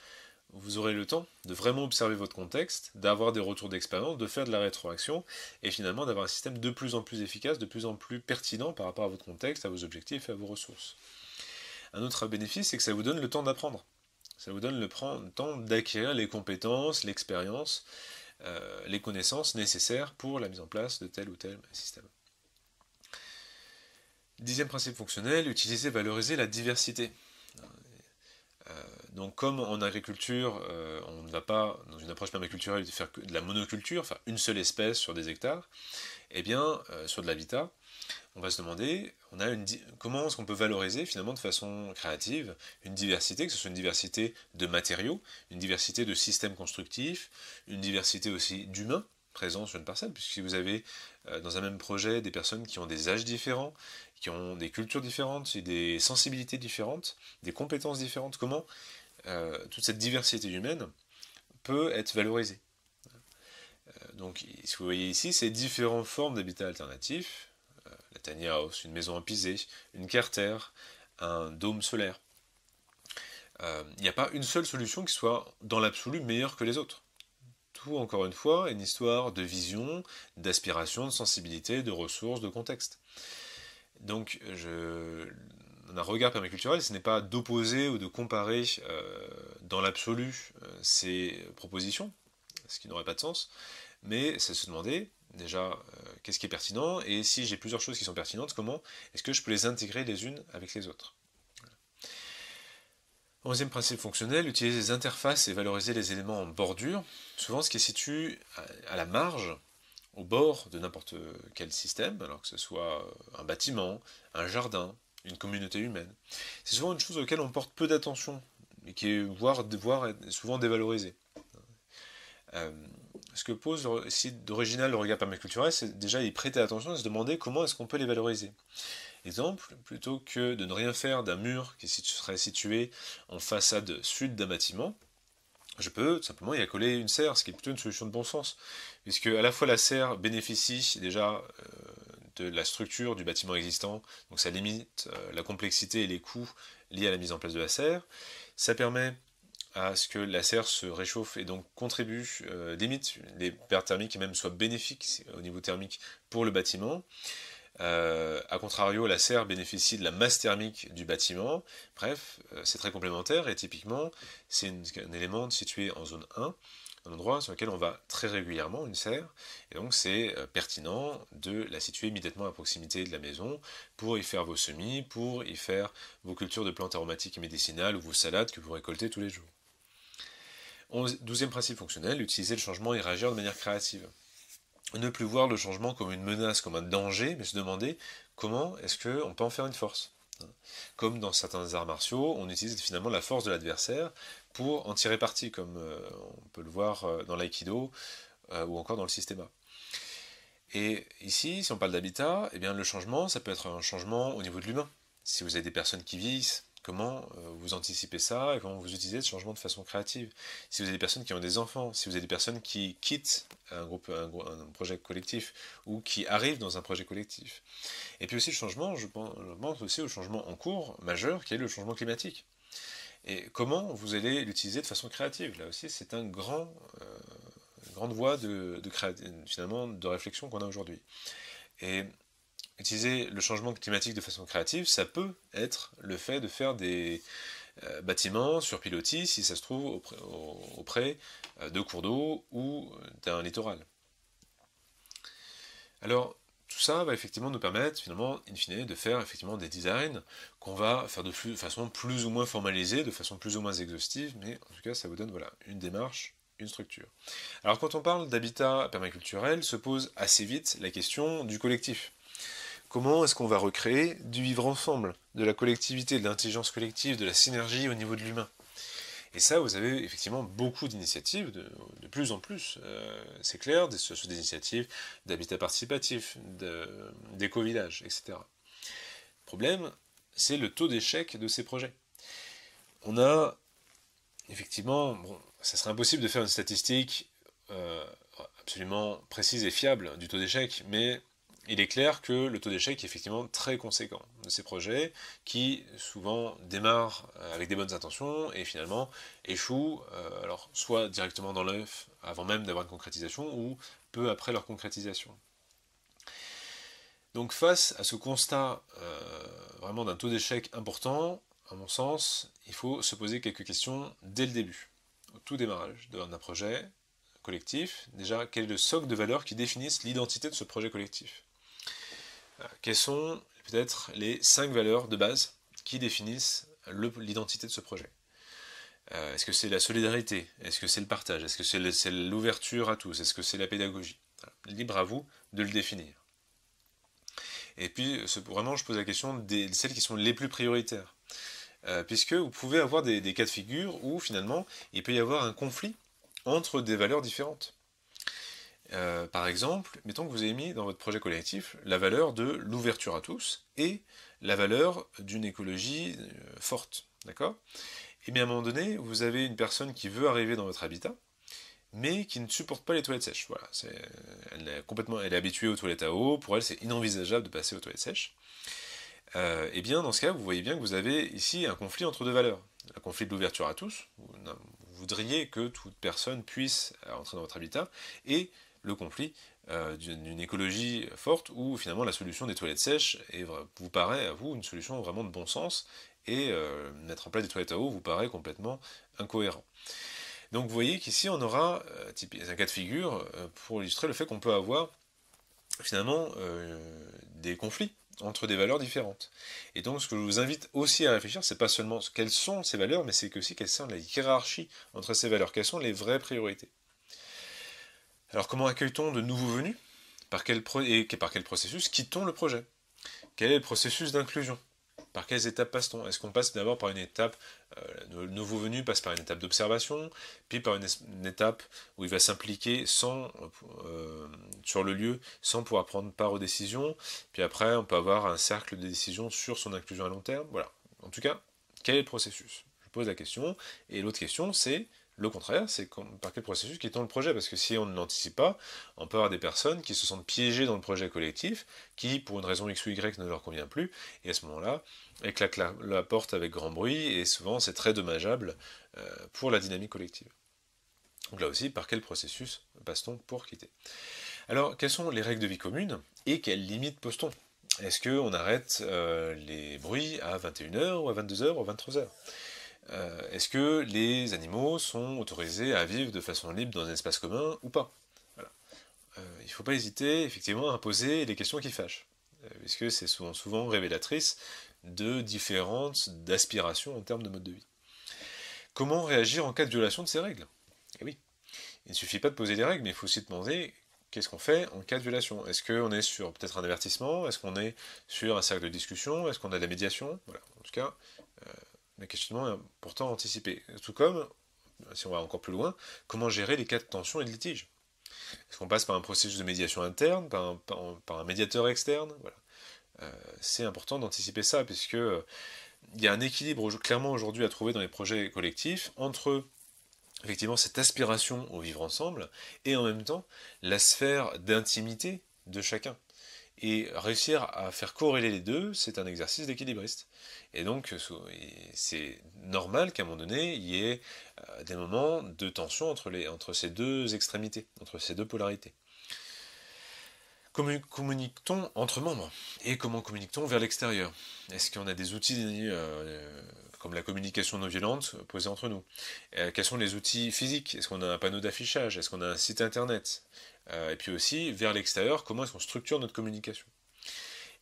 vous aurez le temps de vraiment observer votre contexte, d'avoir des retours d'expérience, de faire de la rétroaction, et finalement d'avoir un système de plus en plus efficace, de plus en plus pertinent par rapport à votre contexte, à vos objectifs et à vos ressources. Un autre bénéfice, c'est que ça vous donne le temps d'apprendre. Ça vous donne le temps d'acquérir les compétences, l'expérience, les connaissances nécessaires pour la mise en place de tel ou tel système. Dixième principe fonctionnel, utiliser, valoriser la diversité. Donc comme en agriculture, on ne va pas, dans une approche permaculturelle, faire que de la monoculture, enfin une seule espèce sur des hectares, eh bien, sur de l'habitat, on va se demander comment est-ce qu'on peut valoriser finalement de façon créative une diversité, que ce soit une diversité de matériaux, une diversité de systèmes constructifs, une diversité aussi d'humains présents sur une parcelle, puisque si vous avez dans un même projet des personnes qui ont des âges différents, qui ont des cultures différentes, des sensibilités différentes, des compétences différentes, comment toute cette diversité humaine peut être valorisée. Donc ce que vous voyez ici, c'est différentes formes d'habitat alternatifs, la tiny house, une maison en pisé, une carter, un dôme solaire. Il n'y a pas une seule solution qui soit dans l'absolu meilleure que les autres. Tout, encore une fois, est une histoire de vision, d'aspiration, de sensibilité, de ressources, de contexte. Donc, un regard permaculturel, ce n'est pas d'opposer ou de comparer dans l'absolu ces propositions, ce qui n'aurait pas de sens, mais c'est se demander déjà qu'est-ce qui est pertinent, et si j'ai plusieurs choses qui sont pertinentes, comment est-ce que je peux les intégrer les unes avec les autres. Onzième principe fonctionnel, utiliser les interfaces et valoriser les éléments en bordure, souvent ce qui est situé à la marge, au bord de n'importe quel système, alors que ce soit un bâtiment, un jardin, une communauté humaine. C'est souvent une chose auquel on porte peu d'attention, et qui est voire souvent dévalorisée. Ce que pose ici d'original le regard permaculturel, c'est déjà y prêter attention et se demander comment est-ce qu'on peut les valoriser. Exemple, plutôt que de ne rien faire d'un mur qui serait situé en façade sud d'un bâtiment, je peux tout simplement y accoler une serre, ce qui est plutôt une solution de bon sens, puisque à la fois la serre bénéficie déjà de la structure du bâtiment existant, donc ça limite la complexité et les coûts liés à la mise en place de la serre, ça permet à ce que la serre se réchauffe et donc contribue, limite les pertes thermiques et même soit bénéfique au niveau thermique pour le bâtiment. A contrario, la serre bénéficie de la masse thermique du bâtiment. Bref, c'est très complémentaire et typiquement, c'est un élément situé en zone 1, un endroit sur lequel on va très régulièrement, une serre, et donc c'est pertinent de la situer immédiatement à proximité de la maison pour y faire vos semis, pour y faire vos cultures de plantes aromatiques et médicinales ou vos salades que vous récoltez tous les jours. 12e principe fonctionnel, utiliser le changement et réagir de manière créative. Ne plus voir le changement comme une menace, comme un danger, mais se demander comment est-ce qu'on peut en faire une force. Comme dans certains arts martiaux, on utilise finalement la force de l'adversaire pour en tirer parti, comme on peut le voir dans l'aïkido ou encore dans le systéma. Et ici, si on parle d'habitat, eh bien le changement, ça peut être un changement au niveau de l'humain. Si vous avez des personnes qui vieillissent, comment vous anticipez ça et comment vous utilisez ce changement de façon créative. Si vous avez des personnes qui ont des enfants, si vous avez des personnes qui quittent un projet collectif ou qui arrivent dans un projet collectif. Et puis aussi le changement, je pense aussi au changement en cours majeur qui est le changement climatique. Et comment vous allez l'utiliser de façon créative. Là aussi, c'est une grande voie finalement de réflexion qu'on a aujourd'hui. Et utiliser le changement climatique de façon créative, ça peut être le fait de faire des bâtiments sur pilotis, si ça se trouve auprès de cours d'eau ou d'un littoral. Alors, tout ça va effectivement nous permettre, finalement, in fine, de faire effectivement des designs qu'on va faire de façon plus ou moins formalisée, de façon plus ou moins exhaustive, mais en tout cas, ça vous donne voilà, une démarche, une structure. Alors, quand on parle d'habitat permaculturel, se pose assez vite la question du collectif. Comment est-ce qu'on va recréer du vivre ensemble, de la collectivité, de l'intelligence collective, de la synergie au niveau de l'humain? Et ça, vous avez effectivement beaucoup d'initiatives, de plus en plus, c'est clair, ce sont des initiatives d'habitat participatif, d'éco-village, etc. Le problème, c'est le taux d'échec de ces projets. On a, effectivement, ça serait impossible de faire une statistique absolument précise et fiable du taux d'échec, mais il est clair que le taux d'échec est effectivement très conséquent de ces projets qui souvent démarrent avec des bonnes intentions et finalement échouent, alors soit directement dans l'œuf avant même d'avoir une concrétisation ou peu après leur concrétisation. Donc face à ce constat vraiment d'un taux d'échec important, à mon sens, il faut se poser quelques questions dès le début, au tout démarrage d'un projet collectif. Déjà, quel est le socle de valeurs qui définissent l'identité de ce projet collectif ? Quelles sont peut-être les 5 valeurs de base qui définissent l'identité de ce projet? Est-ce que c'est la solidarité? Est-ce que c'est le partage? Est-ce que c'est l'ouverture à tous? Est-ce que c'est la pédagogie? Libre à vous de le définir. Et puis, vraiment, je pose la question de celles qui sont les plus prioritaires. Puisque vous pouvez avoir des cas de figure où, finalement, il peut y avoir un conflit entre des valeurs différentes. Par exemple, mettons que vous avez mis dans votre projet collectif la valeur de l'ouverture à tous et la valeur d'une écologie forte, d'accord? Et bien à un moment donné, vous avez une personne qui veut arriver dans votre habitat, mais qui ne supporte pas les toilettes sèches. Voilà, elle est habituée aux toilettes à eau, pour elle c'est inenvisageable de passer aux toilettes sèches. Eh bien, dans ce cas, vous voyez bien que vous avez ici un conflit entre deux valeurs. Un conflit de l'ouverture à tous, vous voudriez que toute personne puisse entrer dans votre habitat, et le conflit d'une écologie forte où finalement la solution des toilettes sèches vous paraît à vous une solution vraiment de bon sens, et mettre en place des toilettes à eau vous paraît complètement incohérent. Donc vous voyez qu'ici on aura un cas de figure pour illustrer le fait qu'on peut avoir finalement des conflits entre des valeurs différentes. Et donc ce que je vous invite aussi à réfléchir, c'est pas seulement quelles sont ces valeurs, mais c'est aussi quelle sont la hiérarchie entre ces valeurs, quelles sont les vraies priorités. Alors comment accueille-t-on de nouveaux venus et par quel processus quitte-t-on le projet? Quel est le processus d'inclusion? Par quelles étapes passe-t-on? Est-ce qu'on passe d'abord par une étape, le nouveau venu passe par une étape d'observation, puis par une étape où il va s'impliquer sur le lieu sans pouvoir prendre part aux décisions, puis après on peut avoir un cercle de décisions sur son inclusion à long terme, voilà. En tout cas, quel est le processus? Je pose la question, et l'autre question c'est le contraire, c'est par quel processus quittons le projet, parce que si on ne l'anticipe pas, on peut avoir des personnes qui se sentent piégées dans le projet collectif, qui, pour une raison X ou Y, ne leur convient plus, et à ce moment-là, elles claquent la porte avec grand bruit, et souvent c'est très dommageable pour la dynamique collective. Donc là aussi, par quel processus passe-t-on pour quitter? Alors, quelles sont les règles de vie commune, et quelles limites pose-t-on? Est-ce qu'on arrête les bruits à 21h, ou à 22h, ou à 23h? Est-ce que les animaux sont autorisés à vivre de façon libre dans un espace commun ou pas? Voilà. Il ne faut pas hésiter effectivement à poser les questions qui fâchent, puisque c'est souvent révélatrice de différentes aspirations en termes de mode de vie. Comment réagir en cas de violation de ces règles? Eh oui, il ne suffit pas de poser des règles, mais il faut aussi demander qu'est-ce qu'on fait en cas de violation. Est-ce qu'on est sur peut-être un avertissement? Est-ce qu'on est sur un cercle de discussion? Est-ce qu'on a de la médiation? Voilà. En tout cas, le questionnement est important à anticiper. Tout comme, si on va encore plus loin, comment gérer les cas de tension et de litige? Est-ce qu'on passe par un processus de médiation interne, par un médiateur externe? Voilà. C'est important d'anticiper ça, puisque il y a un équilibre clairement aujourd'hui à trouver dans les projets collectifs entre effectivement cette aspiration au vivre ensemble et en même temps la sphère d'intimité de chacun. Et réussir à faire corréler les deux, c'est un exercice d'équilibriste. Et donc, c'est normal qu'à un moment donné, il y ait des moments de tension entre ces deux extrémités, entre ces deux polarités. Comment communique-t-on entre membres? Et comment communique-t-on vers l'extérieur? Est-ce qu'on a des outils comme la communication non violente posés entre nous? Quels sont les outils physiques? Est-ce qu'on a un panneau d'affichage? Est-ce qu'on a un site internet? Et puis aussi, vers l'extérieur, comment est-ce qu'on structure notre communication?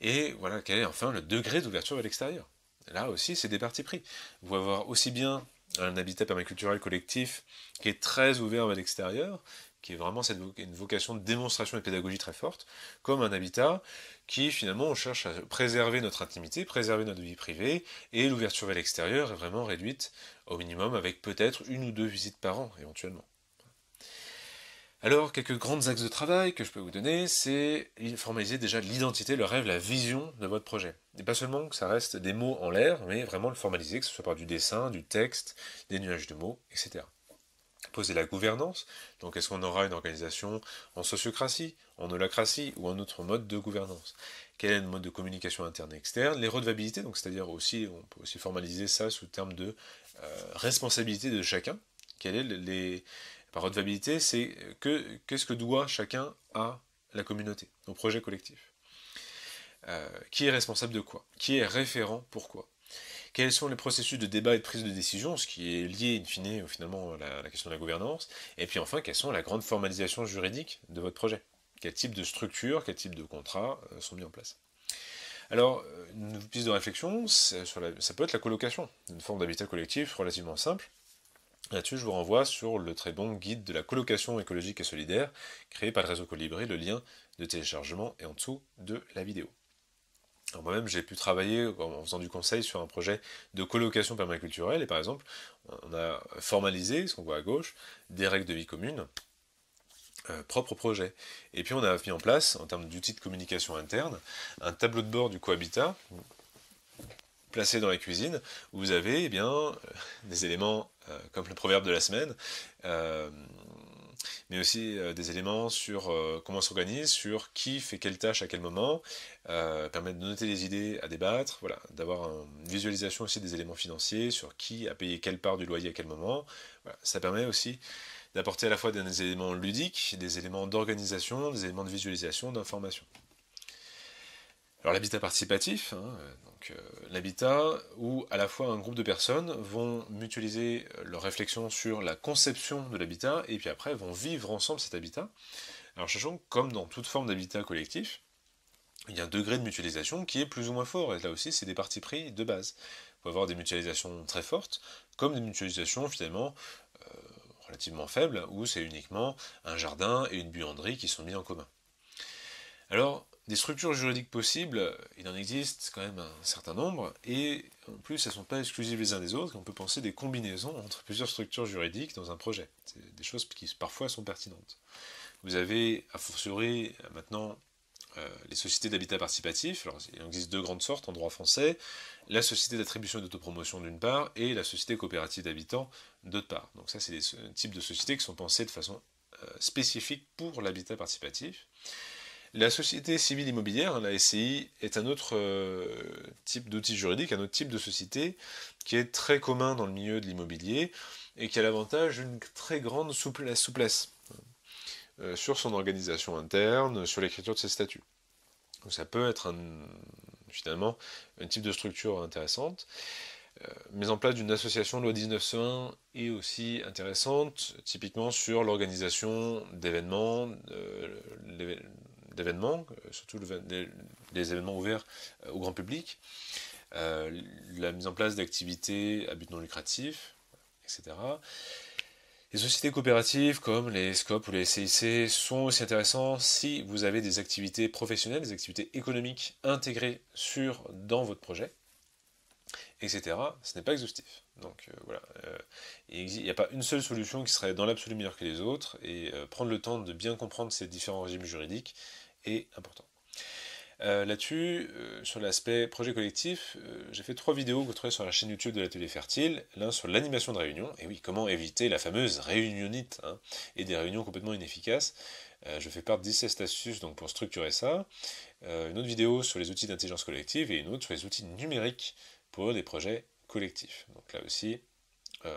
Et voilà, quel est enfin le degré d'ouverture vers l'extérieur? Là aussi, c'est des partis pris. Vous pouvez avoir aussi bien un habitat permaculturel collectif qui est très ouvert vers l'extérieur, qui est vraiment une vocation de démonstration et de pédagogie très forte, comme un habitat qui finalement on cherche à préserver notre intimité, préserver notre vie privée, et l'ouverture vers l'extérieur est vraiment réduite au minimum avec peut-être une ou deux visites par an éventuellement. Alors, quelques grands axes de travail que je peux vous donner, c'est formaliser déjà l'identité, le rêve, la vision de votre projet. Et pas seulement que ça reste des mots en l'air, mais vraiment le formaliser, que ce soit par du dessin, du texte, des nuages de mots, etc. Poser la gouvernance, donc est-ce qu'on aura une organisation en sociocratie, en holacratie ou en autre mode de gouvernance? Quel est le mode de communication interne et externe? Les redevabilités, donc c'est-à-dire aussi, on peut aussi formaliser ça sous le terme de responsabilité de chacun. Quel est par redevabilité, c'est qu'est-ce que doit chacun à la communauté, au projet collectif. Qui est responsable de quoi? Qui est référent pourquoi? Quels sont les processus de débat et de prise de décision, ce qui est lié in fine finalement à la question de la gouvernance? Et puis enfin, quelles sont la grande formalisation juridique de votre projet? Quel type de structure, quel type de contrats sont mis en place? Alors, une piste de réflexion, ça peut être la colocation, une forme d'habitat collectif relativement simple. Là-dessus, je vous renvoie sur le très bon guide de la colocation écologique et solidaire, créé par le réseau Colibri, le lien de téléchargement est en dessous de la vidéo. Alors moi-même, j'ai pu travailler en faisant du conseil sur un projet de colocation permaculturelle, et par exemple, on a formalisé, ce qu'on voit à gauche, des règles de vie communes, propre au projet. Et puis on a mis en place, en termes d'outils de communication interne, un tableau de bord du cohabitat, placé dans la cuisine, où vous avez des éléments comme le proverbe de la semaine, mais aussi des éléments sur comment on s'organise, sur qui fait quelle tâche à quel moment, permettre de noter les idées à débattre, voilà, d'avoir une visualisation aussi des éléments financiers, sur qui a payé quelle part du loyer à quel moment. Voilà. Ça permet aussi d'apporter à la fois des éléments ludiques, des éléments d'organisation, des éléments de visualisation, d'information. Alors l'habitat participatif, hein, l'habitat où à la fois un groupe de personnes vont mutualiser leur réflexion sur la conception de l'habitat et puis après vont vivre ensemble cet habitat. Alors sachant que comme dans toute forme d'habitat collectif, il y a un degré de mutualisation qui est plus ou moins fort, et là aussi c'est des partis pris de base. Il peut y avoir des mutualisations très fortes, comme des mutualisations finalement relativement faibles, où c'est uniquement un jardin et une buanderie qui sont mis en commun. Alors, des structures juridiques possibles, il en existe quand même un certain nombre, et en plus elles ne sont pas exclusives les uns des autres, et on peut penser des combinaisons entre plusieurs structures juridiques dans un projet. C'est des choses qui parfois sont pertinentes. Vous avez, a fortiori, maintenant, les sociétés d'habitat participatif. Alors, il en existe deux grandes sortes en droit français, la société d'attribution et d'autopromotion d'une part, et la société coopérative d'habitants d'autre part. Donc ça, c'est des types de sociétés qui sont pensées de façon spécifique pour l'habitat participatif. La société civile immobilière, la SCI, est un autre type d'outil juridique, un autre type de société qui est très commun dans le milieu de l'immobilier et qui a l'avantage d'une très grande souplesse sur son organisation interne, sur l'écriture de ses statuts. Donc ça peut être finalement un type de structure intéressante. Mise en place d'une association loi 1901 est aussi intéressante, typiquement sur l'organisation d'événements, surtout les événements ouverts au grand public, la mise en place d'activités à but non lucratif, etc. Les sociétés coopératives comme les SCOP ou les SCIC sont aussi intéressants si vous avez des activités professionnelles, des activités économiques intégrées dans votre projet, etc. Ce n'est pas exhaustif. Donc voilà, il n'y a pas une seule solution qui serait dans l'absolu meilleure que les autres, et prendre le temps de bien comprendre ces différents régimes juridiques est important. Là-dessus, sur l'aspect projet collectif, j'ai fait 3 vidéos que vous trouvez sur la chaîne YouTube de l'Atelier Fertile, l'un sur l'animation de réunion, et oui, comment éviter la fameuse réunionnite, hein, et des réunions complètement inefficaces. Je fais part de 17 astuces donc, pour structurer ça, une autre vidéo sur les outils d'intelligence collective, et une autre sur les outils numériques pour des projets collectifs. Donc là aussi,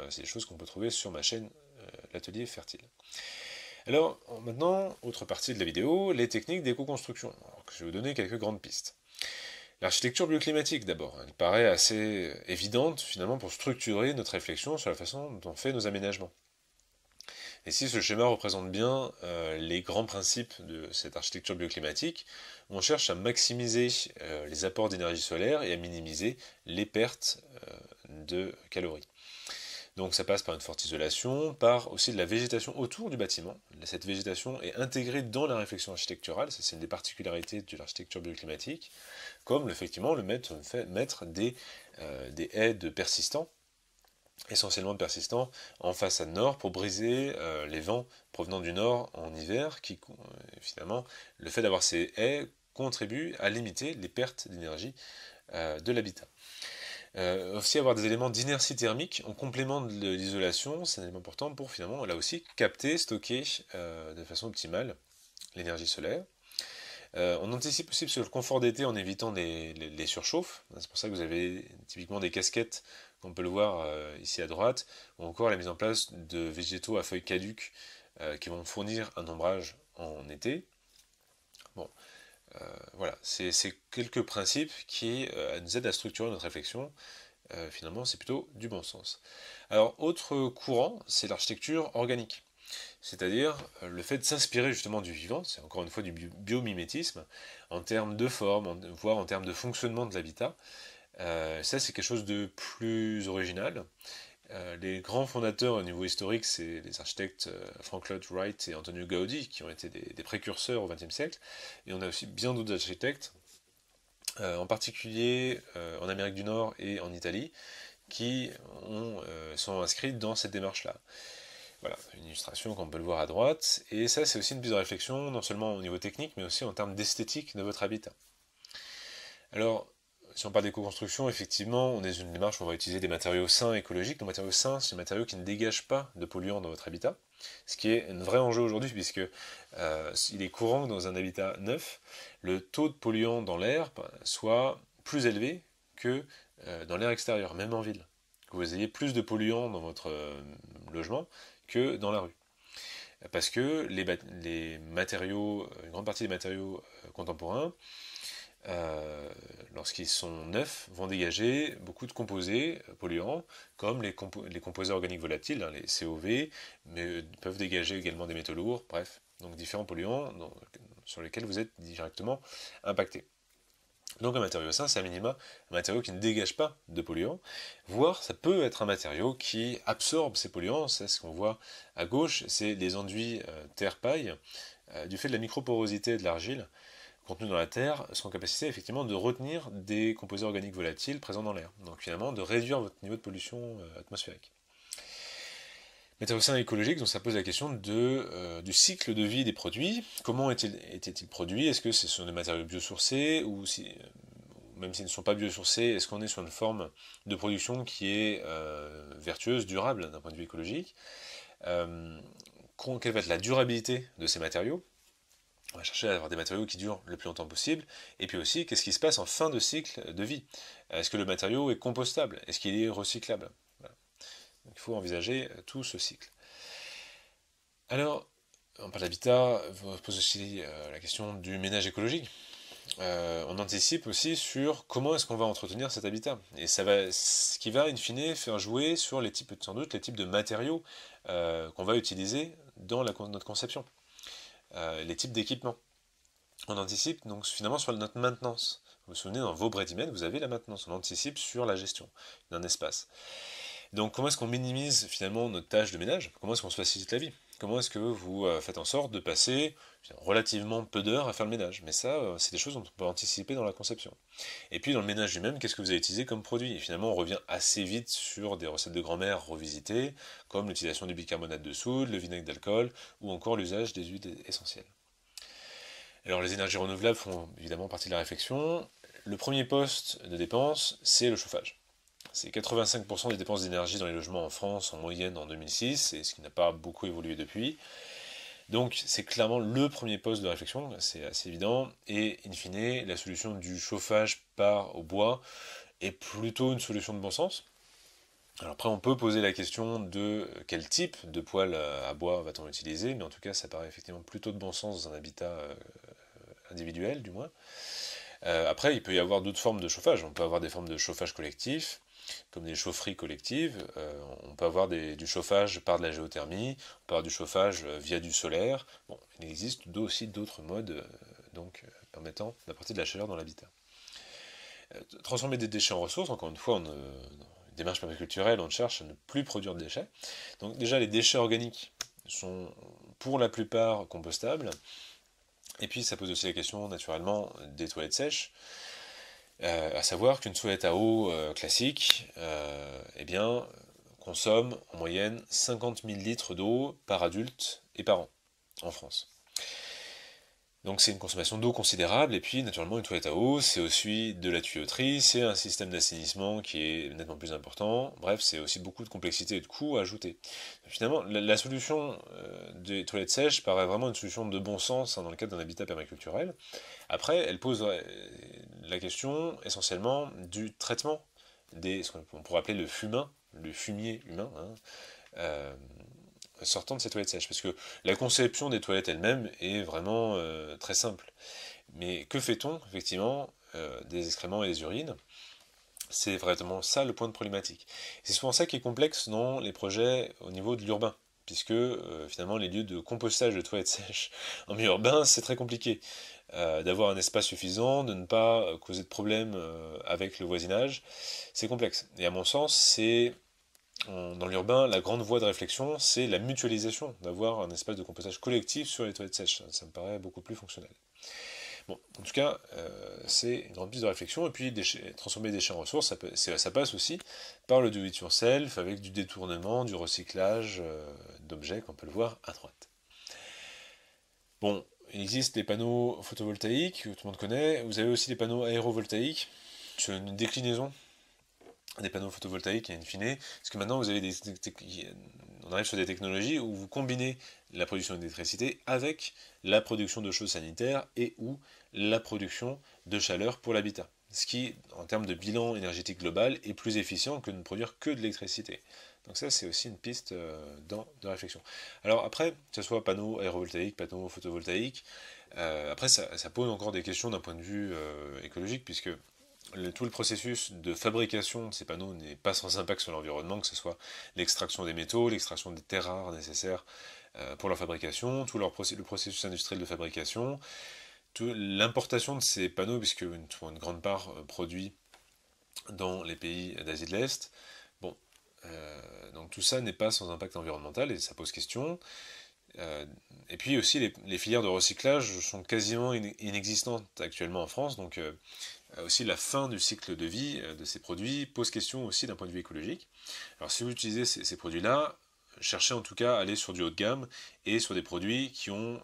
c'est des choses qu'on peut trouver sur ma chaîne l'Atelier Fertile. Alors, maintenant, autre partie de la vidéo, les techniques d'éco-construction. Je vais vous donner quelques grandes pistes. L'architecture bioclimatique, d'abord. Elle paraît assez évidente, finalement, pour structurer notre réflexion sur la façon dont on fait nos aménagements. Et si ce schéma représente bien les grands principes de cette architecture bioclimatique, on cherche à maximiser les apports d'énergie solaire et à minimiser les pertes de calories. Donc ça passe par une forte isolation, par aussi de la végétation autour du bâtiment. Cette végétation est intégrée dans la réflexion architecturale, ça c'est une des particularités de l'architecture bioclimatique, comme effectivement le mettre des haies de persistants, essentiellement de persistants, en façade nord pour briser les vents provenant du nord en hiver, qui finalement, le fait d'avoir ces haies contribue à limiter les pertes d'énergie de l'habitat. Aussi avoir des éléments d'inertie thermique en complément de l'isolation, c'est un élément important pour finalement là aussi capter, stocker de façon optimale l'énergie solaire. On anticipe aussi sur le confort d'été en évitant les surchauffes, c'est pour ça que vous avez typiquement des casquettes, on peut le voir ici à droite, ou encore la mise en place de végétaux à feuilles caduques qui vont fournir un ombrage en été. Bon, voilà, c'est quelques principes qui nous aident à structurer notre réflexion. Finalement, c'est plutôt du bon sens. Alors, autre courant, c'est l'architecture organique. C'est-à-dire le fait de s'inspirer justement du vivant, c'est encore une fois du biomimétisme, en termes de forme, voire en termes de fonctionnement de l'habitat. Ça, c'est quelque chose de plus original. Les grands fondateurs au niveau historique, c'est les architectes Frank Lloyd Wright et Antonio Gaudí, qui ont été des précurseurs au XXe siècle. Et on a aussi bien d'autres architectes, en particulier en Amérique du Nord et en Italie, qui sont inscrits dans cette démarche-là. Voilà, une illustration qu'on peut le voir à droite. Et ça, c'est aussi une piste de réflexion, non seulement au niveau technique, mais aussi en termes d'esthétique de votre habitat. Alors, si on parle d'éco-construction, effectivement, on est dans une démarche où on va utiliser des matériaux sains écologiques. Les matériaux sains, c'est des matériaux qui ne dégagent pas de polluants dans votre habitat, ce qui est un vrai enjeu aujourd'hui, puisque il est courant que dans un habitat neuf, le taux de polluants dans l'air soit plus élevé que dans l'air extérieur, même en ville. Que vous ayez plus de polluants dans votre logement que dans la rue. Parce que les matériaux, une grande partie des matériaux contemporains, lorsqu'ils sont neufs, vont dégager beaucoup de composés polluants, comme les composés organiques volatiles, hein, les COV, mais peuvent dégager également des métaux lourds, bref, donc différents polluants sur lesquels vous êtes directement impacté. Donc un matériau sain, c'est à minima un matériau qui ne dégage pas de polluants, voire ça peut être un matériau qui absorbe ces polluants. C'est ce qu'on voit à gauche, c'est les enduits terre-paille, du fait de la microporosité de l'argile contenue dans la terre, sont en capacité effectivement de retenir des composés organiques volatiles présents dans l'air, donc finalement de réduire votre niveau de pollution atmosphérique. Matériaux sains écologiques, donc ça pose la question du cycle de vie des produits. Comment étaient-ils produits? Est-ce que ce sont des matériaux biosourcés ou même s'ils ne sont pas biosourcés, est-ce qu'on est sur une forme de production qui est vertueuse, durable d'un point de vue écologique? Quelle va être la durabilité de ces matériaux? On va chercher à avoir des matériaux qui durent le plus longtemps possible. Et puis aussi, qu'est-ce qui se passe en fin de cycle de vie? Est-ce que le matériau est compostable? Est-ce qu'il est recyclable? Donc, il faut envisager tout ce cycle. Alors, on parle d'habitat, on pose aussi la question du ménage écologique. On anticipe aussi sur comment est-ce qu'on va entretenir cet habitat. Et ça va, ce qui va, in fine, faire jouer sur les types, sans doute, les types de matériaux qu'on va utiliser dans notre conception. Les types d'équipements. On anticipe donc finalement sur notre maintenance. Vous vous souvenez, dans vos Brédimètres, vous avez la maintenance. On anticipe sur la gestion d'un espace. Donc comment est-ce qu'on minimise finalement notre tâche de ménage? Comment est-ce qu'on se facilite la vie? Comment est-ce que vous faites en sorte de passer relativement peu d'heures à faire le ménage? Mais ça, c'est des choses dont on peut anticiper dans la conception. Et puis dans le ménage lui-même, qu'est-ce que vous avez utilisé comme produit? Et finalement, on revient assez vite sur des recettes de grand-mère revisitées, comme l'utilisation du bicarbonate de soude, le vinaigre d'alcool, ou encore l'usage des huiles essentielles. Alors les énergies renouvelables font évidemment partie de la réflexion. Le premier poste de dépense, c'est le chauffage. C'est 85% des dépenses d'énergie dans les logements en France en moyenne en 2006, et ce qui n'a pas beaucoup évolué depuis. Donc c'est clairement le premier poste de réflexion, c'est assez évident, et in fine, la solution du chauffage au bois est plutôt une solution de bon sens. Alors après on peut poser la question de quel type de poêle à bois va-t-on utiliser, mais en tout cas ça paraît effectivement plutôt de bon sens dans un habitat individuel du moins. Après il peut y avoir d'autres formes de chauffage, on peut avoir des formes de chauffage collectif, comme des chaufferies collectives, on peut avoir du chauffage par de la géothermie, on peut avoir du chauffage via du solaire. Bon, il existe aussi d'autres modes permettant d'apporter de la chaleur dans l'habitat. Transformer des déchets en ressources, encore une fois, dans une démarche permaculturelle, on cherche à ne plus produire de déchets. Donc déjà, les déchets organiques sont pour la plupart compostables. Et puis ça pose aussi la question, naturellement, des toilettes sèches. À savoir qu'une toilette à eau classique consomme en moyenne 50 000 litres d'eau par adulte et par an en France. Donc c'est une consommation d'eau considérable, et puis naturellement une toilette à eau, c'est aussi de la tuyauterie, c'est un système d'assainissement qui est nettement plus important, bref, c'est aussi beaucoup de complexité et de coûts à ajouter. Finalement, la solution des toilettes sèches paraît vraiment une solution de bon sens dans le cadre d'un habitat permaculturel. Après, elle pose la question essentiellement du traitement ce qu'on pourrait appeler le fumier humain, sortant de ces toilettes sèches. Parce que la conception des toilettes elles-mêmes est vraiment très simple. Mais que fait-on, effectivement, des excréments et des urines? C'est vraiment ça le point de problématique. C'est souvent ça qui est complexe dans les projets au niveau de l'urbain, puisque finalement les lieux de compostage de toilettes sèches en milieu urbain, c'est très compliqué. D'avoir un espace suffisant, de ne pas causer de problèmes avec le voisinage, c'est complexe. Et à mon sens, dans l'urbain, la grande voie de réflexion, c'est la mutualisation, d'avoir un espace de compostage collectif sur les toilettes sèches. Ça me paraît beaucoup plus fonctionnel. Bon, en tout cas, c'est une grande piste de réflexion. Et puis, transformer les déchets en ressources, ça passe aussi par le do it yourself, avec du détournement, du recyclage d'objets, qu'on peut le voir à droite. Bon, il existe des panneaux photovoltaïques, que tout le monde connaît. Vous avez aussi des panneaux aérovoltaïques. sur une déclinaison des panneaux photovoltaïques in fine, parce que maintenant vous avez on arrive sur des technologies où vous combinez la production d'électricité avec la production de choses sanitaires et ou la production de chaleur pour l'habitat. Ce qui, en termes de bilan énergétique global, est plus efficient que de ne produire que de l'électricité. Donc ça, c'est aussi une piste de réflexion. Alors après, que ce soit panneaux aérovoltaïques, panneaux photovoltaïques, après ça pose encore des questions d'un point de vue écologique, puisque tout le processus de fabrication de ces panneaux n'est pas sans impact sur l'environnement, que ce soit l'extraction des métaux, l'extraction des terres rares nécessaires pour leur fabrication, le processus industriel de fabrication, l'importation de ces panneaux, puisque pour une grande part produit dans les pays d'Asie de l'Est. Bon, donc tout ça n'est pas sans impact environnemental et ça pose question. Et puis aussi les filières de recyclage sont quasiment inexistantes actuellement en France, donc aussi la fin du cycle de vie de ces produits pose question aussi d'un point de vue écologique. Alors si vous utilisez ces produits-là, cherchez en tout cas à aller sur du haut de gamme et sur des produits qui ont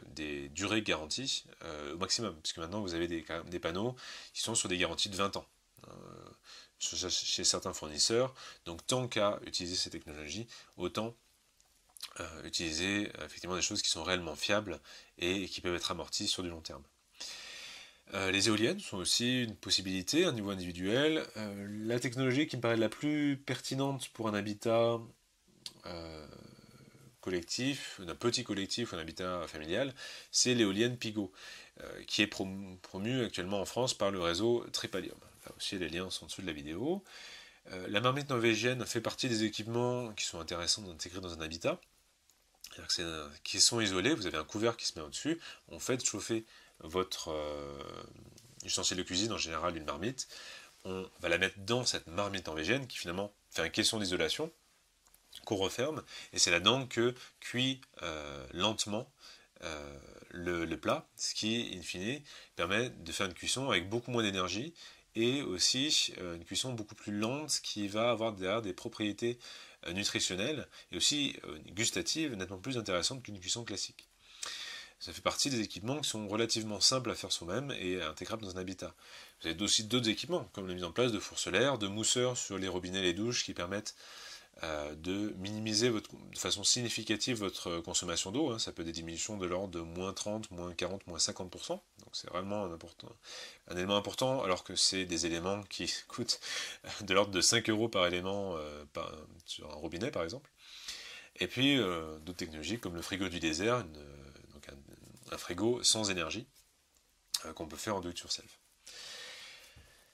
des durées garanties au maximum, puisque maintenant vous avez des panneaux qui sont sur des garanties de 20 ans chez certains fournisseurs, donc tant qu'à utiliser ces technologies, autant utiliser effectivement des choses qui sont réellement fiables et qui peuvent être amorties sur du long terme. Les éoliennes sont aussi une possibilité à un niveau individuel. La technologie qui me paraît la plus pertinente pour un habitat collectif, d'un petit collectif ou un habitat familial, c'est l'éolienne Pigot, qui est promue actuellement en France par le réseau Tripalium. Là aussi, les liens sont en dessous de la vidéo. La marmite norvégienne fait partie des équipements qui sont intéressants d'intégrer dans un habitat, qui sont isolés, vous avez un couvercle qui se met au-dessus, on fait chauffer votre ustensile de cuisine, en général une marmite, on va la mettre dans cette marmite norvégienne qui finalement fait un caisson d'isolation qu'on referme, et c'est là-dedans que cuit lentement le plat, ce qui, in fine, permet de faire une cuisson avec beaucoup moins d'énergie, et aussi une cuisson beaucoup plus lente qui va avoir derrière des propriétés nutritionnelles et aussi gustatives nettement plus intéressantes qu'une cuisson classique. Ça fait partie des équipements qui sont relativement simples à faire soi-même et intégrables dans un habitat. Vous avez aussi d'autres équipements, comme la mise en place de fours solaires, de mousseurs sur les robinets et les douches qui permettent de minimiser de façon significative votre consommation d'eau. Ça peut être des diminutions de l'ordre de moins 30, moins 40, moins 50%. Donc c'est vraiment un élément important, alors que c'est des éléments qui coûtent de l'ordre de 5 euros par élément sur un robinet par exemple. Et puis d'autres technologies comme le frigo du désert, donc un frigo sans énergie qu'on peut faire en do it yourself.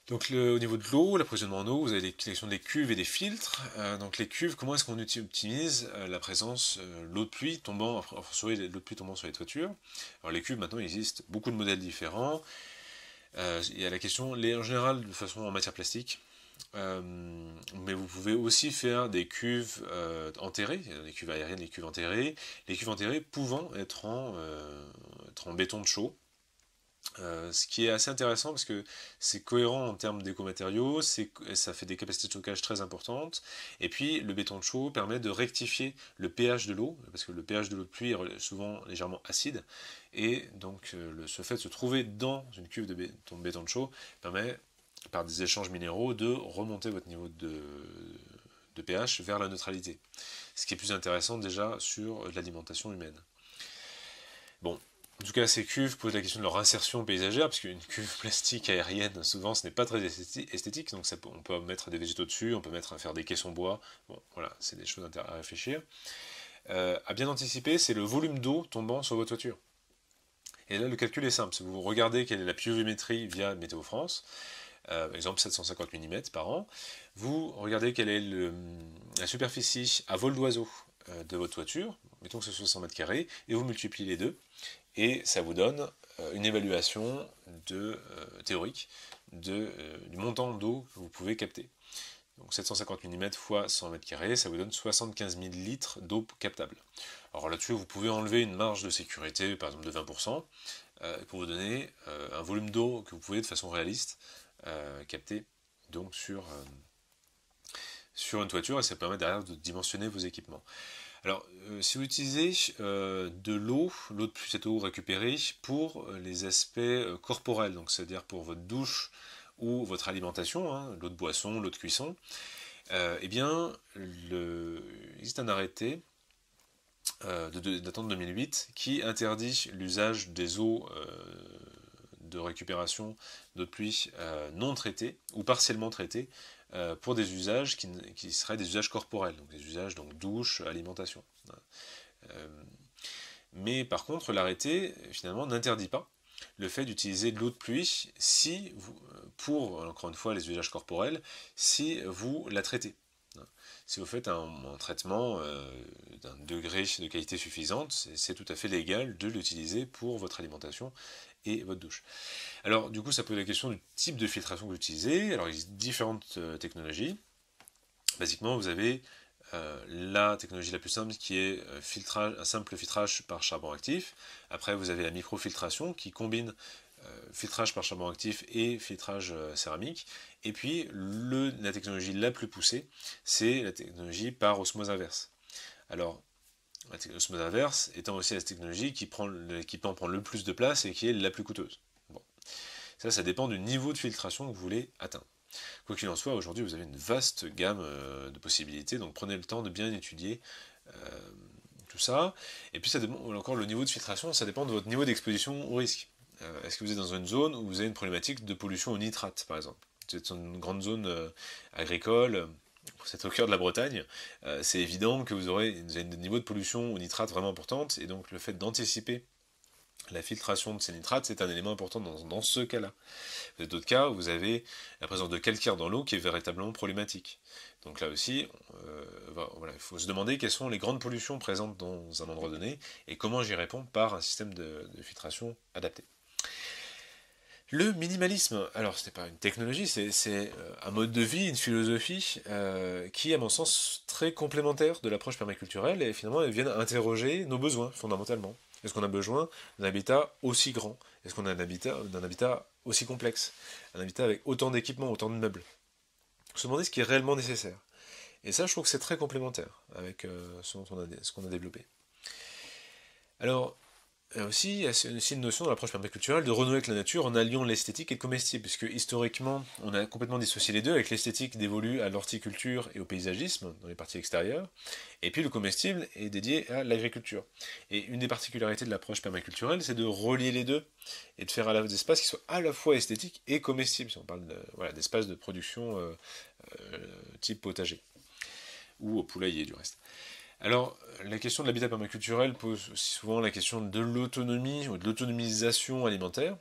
Donc au niveau de l'eau, l'approvisionnement en eau, vous avez les sélections des cuves et des filtres. Donc les cuves, comment est-ce qu'on optimise la présence l'eau de pluie tombant, l'eau de pluie tombant sur les toitures. Alors les cuves, maintenant, il existe beaucoup de modèles différents. Il y a la question, en général, de façon en matière plastique. Mais vous pouvez aussi faire des cuves enterrées, des cuves aériennes, des cuves enterrées. Les cuves enterrées pouvant être en béton de chaux. Ce qui est assez intéressant parce que c'est cohérent en termes d'écomatériaux, ça fait des capacités de stockage très importantes, et puis le béton de chaux permet de rectifier le pH de l'eau, parce que le pH de l'eau de pluie est souvent légèrement acide, et donc ce fait de se trouver dans une cuve de béton de chaux permet, par des échanges minéraux, de remonter votre niveau de pH vers la neutralité. Ce qui est plus intéressant déjà sur l'alimentation humaine. Bon. En tout cas, ces cuves posent la question de leur insertion paysagère, parce qu'une cuve plastique aérienne, souvent, ce n'est pas très esthétique, donc on peut mettre des végétaux dessus, on peut faire des caissons bois, bon, voilà, c'est des choses à réfléchir. À bien anticiper, c'est le volume d'eau tombant sur votre toiture. Et là, le calcul est simple, si vous regardez quelle est la pluviométrie via Météo France, par exemple 750 mm par an, vous regardez quelle est la superficie à vol d'oiseau de votre toiture, mettons que ce soit 100 mètres carrés, et vous multipliez les deux, et ça vous donne une évaluation théorique du montant d'eau que vous pouvez capter. Donc 750 mm fois 100 m², ça vous donne 75 000 litres d'eau captable. Alors là-dessus, vous pouvez enlever une marge de sécurité, par exemple de 20%, pour vous donner un volume d'eau que vous pouvez de façon réaliste capter donc sur une toiture, et ça permet derrière de dimensionner vos équipements. Alors, si vous utilisez de l'eau, cette eau récupérée, pour les aspects corporels, donc c'est-à-dire pour votre douche ou votre alimentation, hein, l'eau de boisson, l'eau de cuisson, eh bien, il existe un arrêté datant de 2008 qui interdit l'usage des eaux de récupération d'eau de pluie non traitées ou partiellement traitées pour des usages qui seraient des usages corporels, donc des usages donc douche, alimentation. Euh, mais par contre, l'arrêté finalement n'interdit pas le fait d'utiliser de l'eau de pluie si vous, pour encore une fois les usages corporels, si vous la traitez. Si vous faites un traitement d'un degré de qualité suffisante, c'est tout à fait légal de l'utiliser pour votre alimentation et votre douche. Alors du coup ça pose la question du type de filtration que vous utilisez. Alors il existe différentes technologies. Basiquement vous avez la technologie la plus simple qui est un simple filtrage par charbon actif. Après vous avez la microfiltration qui combine filtrage par charbon actif et filtrage céramique. Et puis la technologie la plus poussée, c'est la technologie par osmose inverse. Alors, l'osmose inverse étant aussi la technologie qui peut en prendre le plus de place et qui est la plus coûteuse. Bon. Ça dépend du niveau de filtration que vous voulez atteindre. Quoi qu'il en soit, aujourd'hui vous avez une vaste gamme de possibilités, donc prenez le temps de bien étudier tout ça. Et puis ça dépend, encore le niveau de filtration, ça dépend de votre niveau d'exposition au risque. Est-ce que vous êtes dans une zone où vous avez une problématique de pollution au nitrate, par exemple? Vous êtes dans une grande zone agricole, vous êtes au cœur de la Bretagne, c'est évident que vous avez un niveau de pollution au nitrate vraiment importante, et donc le fait d'anticiper la filtration de ces nitrates, c'est un élément important dans ce cas-là. Vous avez d'autres cas où vous avez la présence de calcaire dans l'eau qui est véritablement problématique. Donc là aussi, voilà, il faut se demander quelles sont les grandes pollutions présentes dans un endroit donné, et comment j'y réponds par un système de filtration adapté. Le minimalisme, alors ce n'est pas une technologie, c'est un mode de vie, une philosophie qui, à mon sens, très complémentaire de l'approche permaculturelle, et finalement, elle vient interroger nos besoins, fondamentalement. Est-ce qu'on a besoin d'un habitat aussi grand? Est-ce qu'on a d'un habitat aussi complexe? Un habitat avec autant d'équipements, autant de meubles? Se demander ce qui est réellement nécessaire. Et ça, je trouve que c'est très complémentaire avec ce qu'on a développé. Alors, aussi, il y a aussi une notion dans l'approche permaculturelle de renouer avec la nature en alliant l'esthétique et le comestible, puisque historiquement, on a complètement dissocié les deux, avec l'esthétique dévolue à l'horticulture et au paysagisme, dans les parties extérieures, et puis le comestible est dédié à l'agriculture. Et une des particularités de l'approche permaculturelle, c'est de relier les deux, et de faire des espaces qui soient à la fois esthétiques et comestibles, si on parle d'espaces de production type potager, ou au poulailler du reste. Alors, la question de l'habitat permaculturel pose aussi souvent la question de l'autonomie ou de l'autonomisation alimentaire.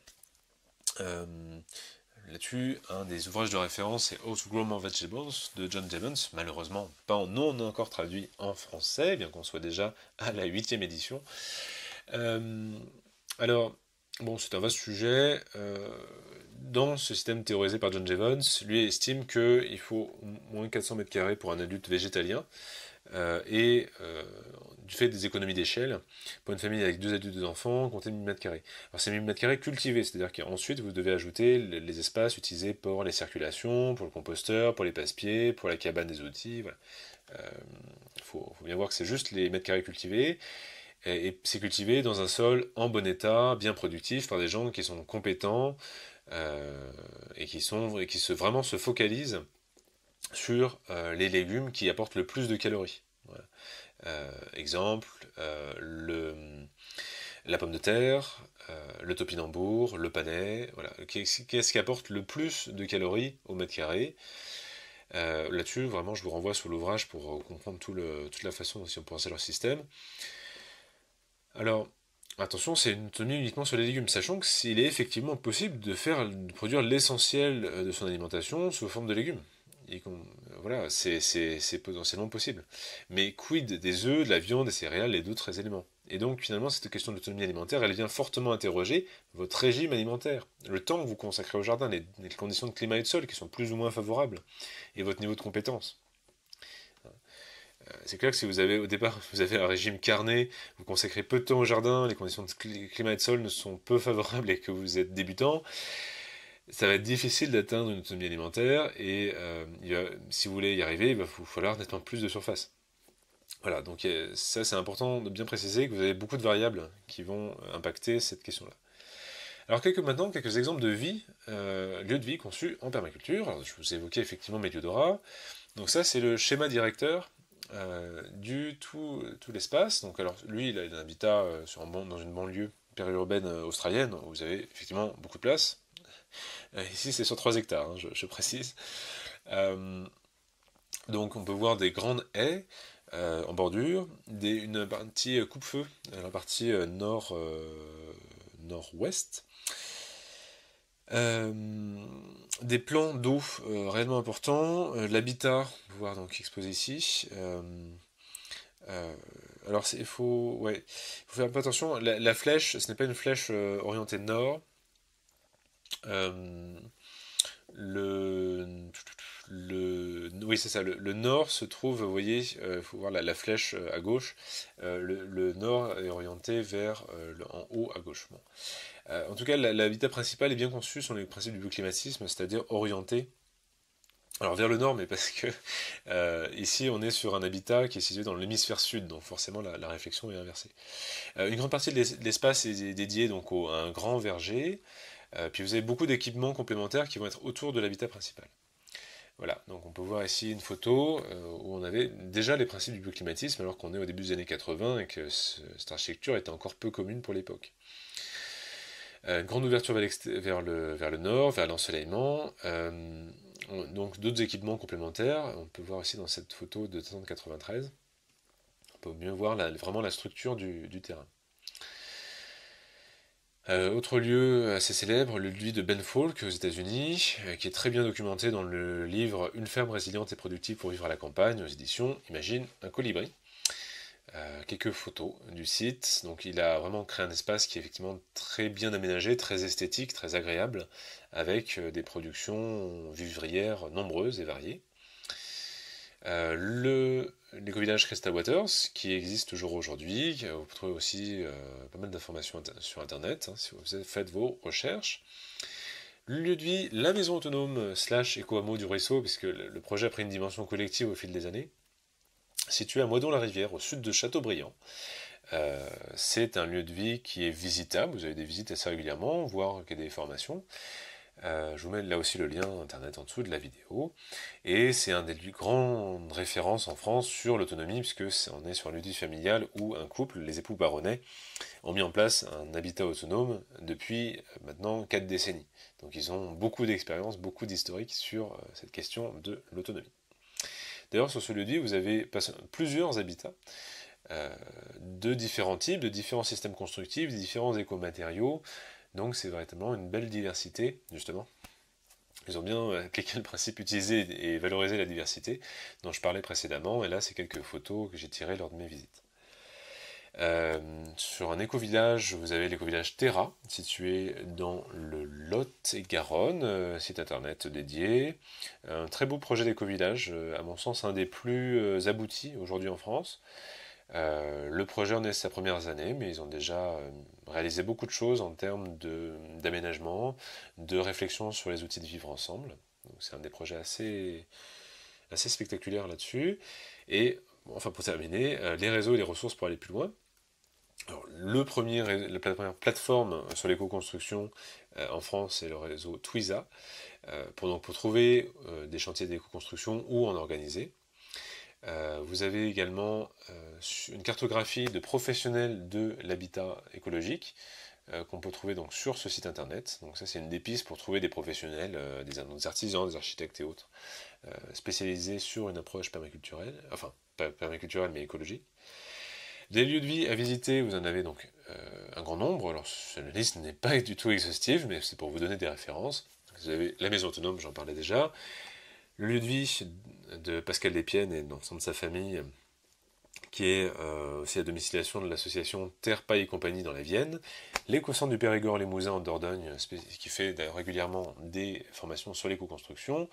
Là-dessus, un des ouvrages de référence est How to Grow More Vegetables de John Jevons, malheureusement non encore traduit en français, bien qu'on soit déjà à la 8e édition. Alors, bon, c'est un vaste sujet. Dans ce système théorisé par John Jevons, lui estime qu'il faut moins 400 m² pour un adulte végétalien. Du fait des économies d'échelle, pour une famille avec 2 adultes et 2 enfants, comptez 1000 m². Alors c'est 1000 m² cultivés, c'est-à-dire qu'ensuite vous devez ajouter les espaces utilisés pour les circulations, pour le composteur, pour les passe-pieds, pour la cabane des outils. Voilà. Faut bien voir que c'est juste les m² cultivés, et c'est cultivé dans un sol en bon état, bien productif, par des gens qui sont compétents, et qui vraiment se focalisent sur les légumes qui apportent le plus de calories. Voilà. Exemple, la pomme de terre, le topinambour, le panais, voilà. Qu'est-ce qui apporte le plus de calories au mètre carré? Là-dessus, vraiment, je vous renvoie sur l'ouvrage pour comprendre toute la façon dont on pensait leur système. Alors, attention, c'est une autonomie uniquement sur les légumes, sachant qu'il est effectivement possible de produire l'essentiel de son alimentation sous forme de légumes. Voilà, c'est potentiellement possible. Mais quid des œufs, de la viande, des céréales et d'autres éléments? Et donc finalement, cette question de l'autonomie alimentaire, elle vient fortement interroger votre régime alimentaire, le temps que vous consacrez au jardin, les conditions de climat et de sol qui sont plus ou moins favorables, et votre niveau de compétence. C'est clair que si au départ, vous avez un régime carné, vous consacrez peu de temps au jardin, les conditions de climat et de sol ne sont peu favorables et que vous êtes débutant, ça va être difficile d'atteindre une autonomie alimentaire, et si vous voulez y arriver, il va vous falloir nettement plus de surface. Voilà, donc ça c'est important de bien préciser que vous avez beaucoup de variables qui vont impacter cette question-là. Alors maintenant, quelques exemples de vie, lieux de vie conçus en permaculture. Alors, je vous ai évoqué effectivement Méliodora. Donc ça, c'est le schéma directeur du tout l'espace. Donc alors, lui, il a un habitat dans une banlieue périurbaine australienne, où vous avez effectivement beaucoup de place. Ici, c'est sur 3 hectares, hein, je précise. Euh, donc on peut voir des grandes haies en bordure, une partie coupe-feu, la partie nord-ouest. Des plans d'eau réellement importants, l'habitat, on peut voir donc exposé ici. Euh, alors il faut faire un peu attention, la flèche, ce n'est pas une flèche orientée nord. Euh, le, oui, c'est ça, le nord se trouve, vous voyez, il faut voir la flèche à gauche, le nord est orienté vers en haut à gauche. Bon. En tout cas, l'habitat principal est bien conçu sur les principes du bioclimatisme, c'est-à-dire orienté. Alors vers le nord, mais parce que ici on est sur un habitat qui est situé dans l'hémisphère sud, donc forcément la réflexion est inversée. Une grande partie de l'espace est dédiée donc à un grand verger, puis vous avez beaucoup d'équipements complémentaires qui vont être autour de l'habitat principal. Voilà, donc on peut voir ici une photo où on avait déjà les principes du bioclimatisme alors qu'on est au début des années 80 et que cette architecture était encore peu commune pour l'époque. Une grande ouverture vers le nord, vers l'ensoleillement. Donc d'autres équipements complémentaires. On peut voir ici dans cette photo de 1993. On peut mieux voir vraiment la structure du terrain. Autre lieu assez célèbre, le lieu de Ben Falk aux États-Unis, qui est très bien documenté dans le livre Une ferme résiliente et productive pour vivre à la campagne aux éditions Imagine un colibri. Quelques photos du site. Donc il a vraiment créé un espace qui est effectivement très bien aménagé, très esthétique, très agréable, avec des productions vivrières nombreuses et variées. L'éco-village Crystal Waters, qui existe toujours aujourd'hui. Vous trouvez aussi pas mal d'informations sur Internet, hein, si vous faites vos recherches. Le lieu de vie, la maison autonome / éco-hameau du ruisseau, puisque le projet a pris une dimension collective au fil des années. Situé à Moidon-la-Rivière, au sud de Châteaubriand. C'est un lieu de vie qui est visitable, vous avez des visites assez régulièrement, voire qu'il y a des formations. Je vous mets là aussi le lien internet en dessous de la vidéo. Et c'est un des grandes références en France sur l'autonomie, puisque on est sur un lieu de vie familial où un couple, les époux Baronnet, ont mis en place un habitat autonome depuis maintenant 4 décennies. Donc ils ont beaucoup d'expérience, beaucoup d'historique sur cette question de l'autonomie. D'ailleurs, sur ce lieu de vie, vous avez plusieurs habitats de différents types, de différents systèmes constructifs, de différents écomatériaux. Donc c'est véritablement une belle diversité, justement. Ils ont bien appliqué le principe utiliser et valoriser la diversité dont je parlais précédemment, et là c'est quelques photos que j'ai tirées lors de mes visites. Sur un éco-village, vous avez l'éco-village Terra, situé dans le Lot-et-Garonne, site internet dédié. Un très beau projet d'éco-village, à mon sens un des plus aboutis aujourd'hui en France. Le projet en est sa première année, mais ils ont déjà réalisé beaucoup de choses en termes d'aménagement, de réflexion sur les outils de vivre ensemble. Donc c'est un des projets assez spectaculaires là-dessus. Et enfin pour terminer, les réseaux et les ressources pour aller plus loin. Alors, la première plateforme sur l'éco-construction en France, c'est le réseau Twiza, pour trouver des chantiers d'éco-construction ou en organiser. Vous avez également une cartographie de professionnels de l'habitat écologique qu'on peut trouver donc sur ce site internet. Donc ça c'est une des pistes pour trouver des professionnels, des artisans, des architectes et autres, spécialisés sur une approche permaculturelle, enfin pas permaculturelle mais écologique. Des lieux de vie à visiter, vous en avez donc un grand nombre. Alors, la liste n'est pas du tout exhaustive, mais c'est pour vous donner des références. Vous avez la maison autonome, j'en parlais déjà. Le lieu de vie de Pascal Despienne et de l'ensemble de sa famille, qui est aussi la domiciliation de l'association Terre, Paille et Compagnie dans la Vienne. L'éco-centre du Périgord-Limousin en Dordogne, qui fait régulièrement des formations sur l'éco-construction.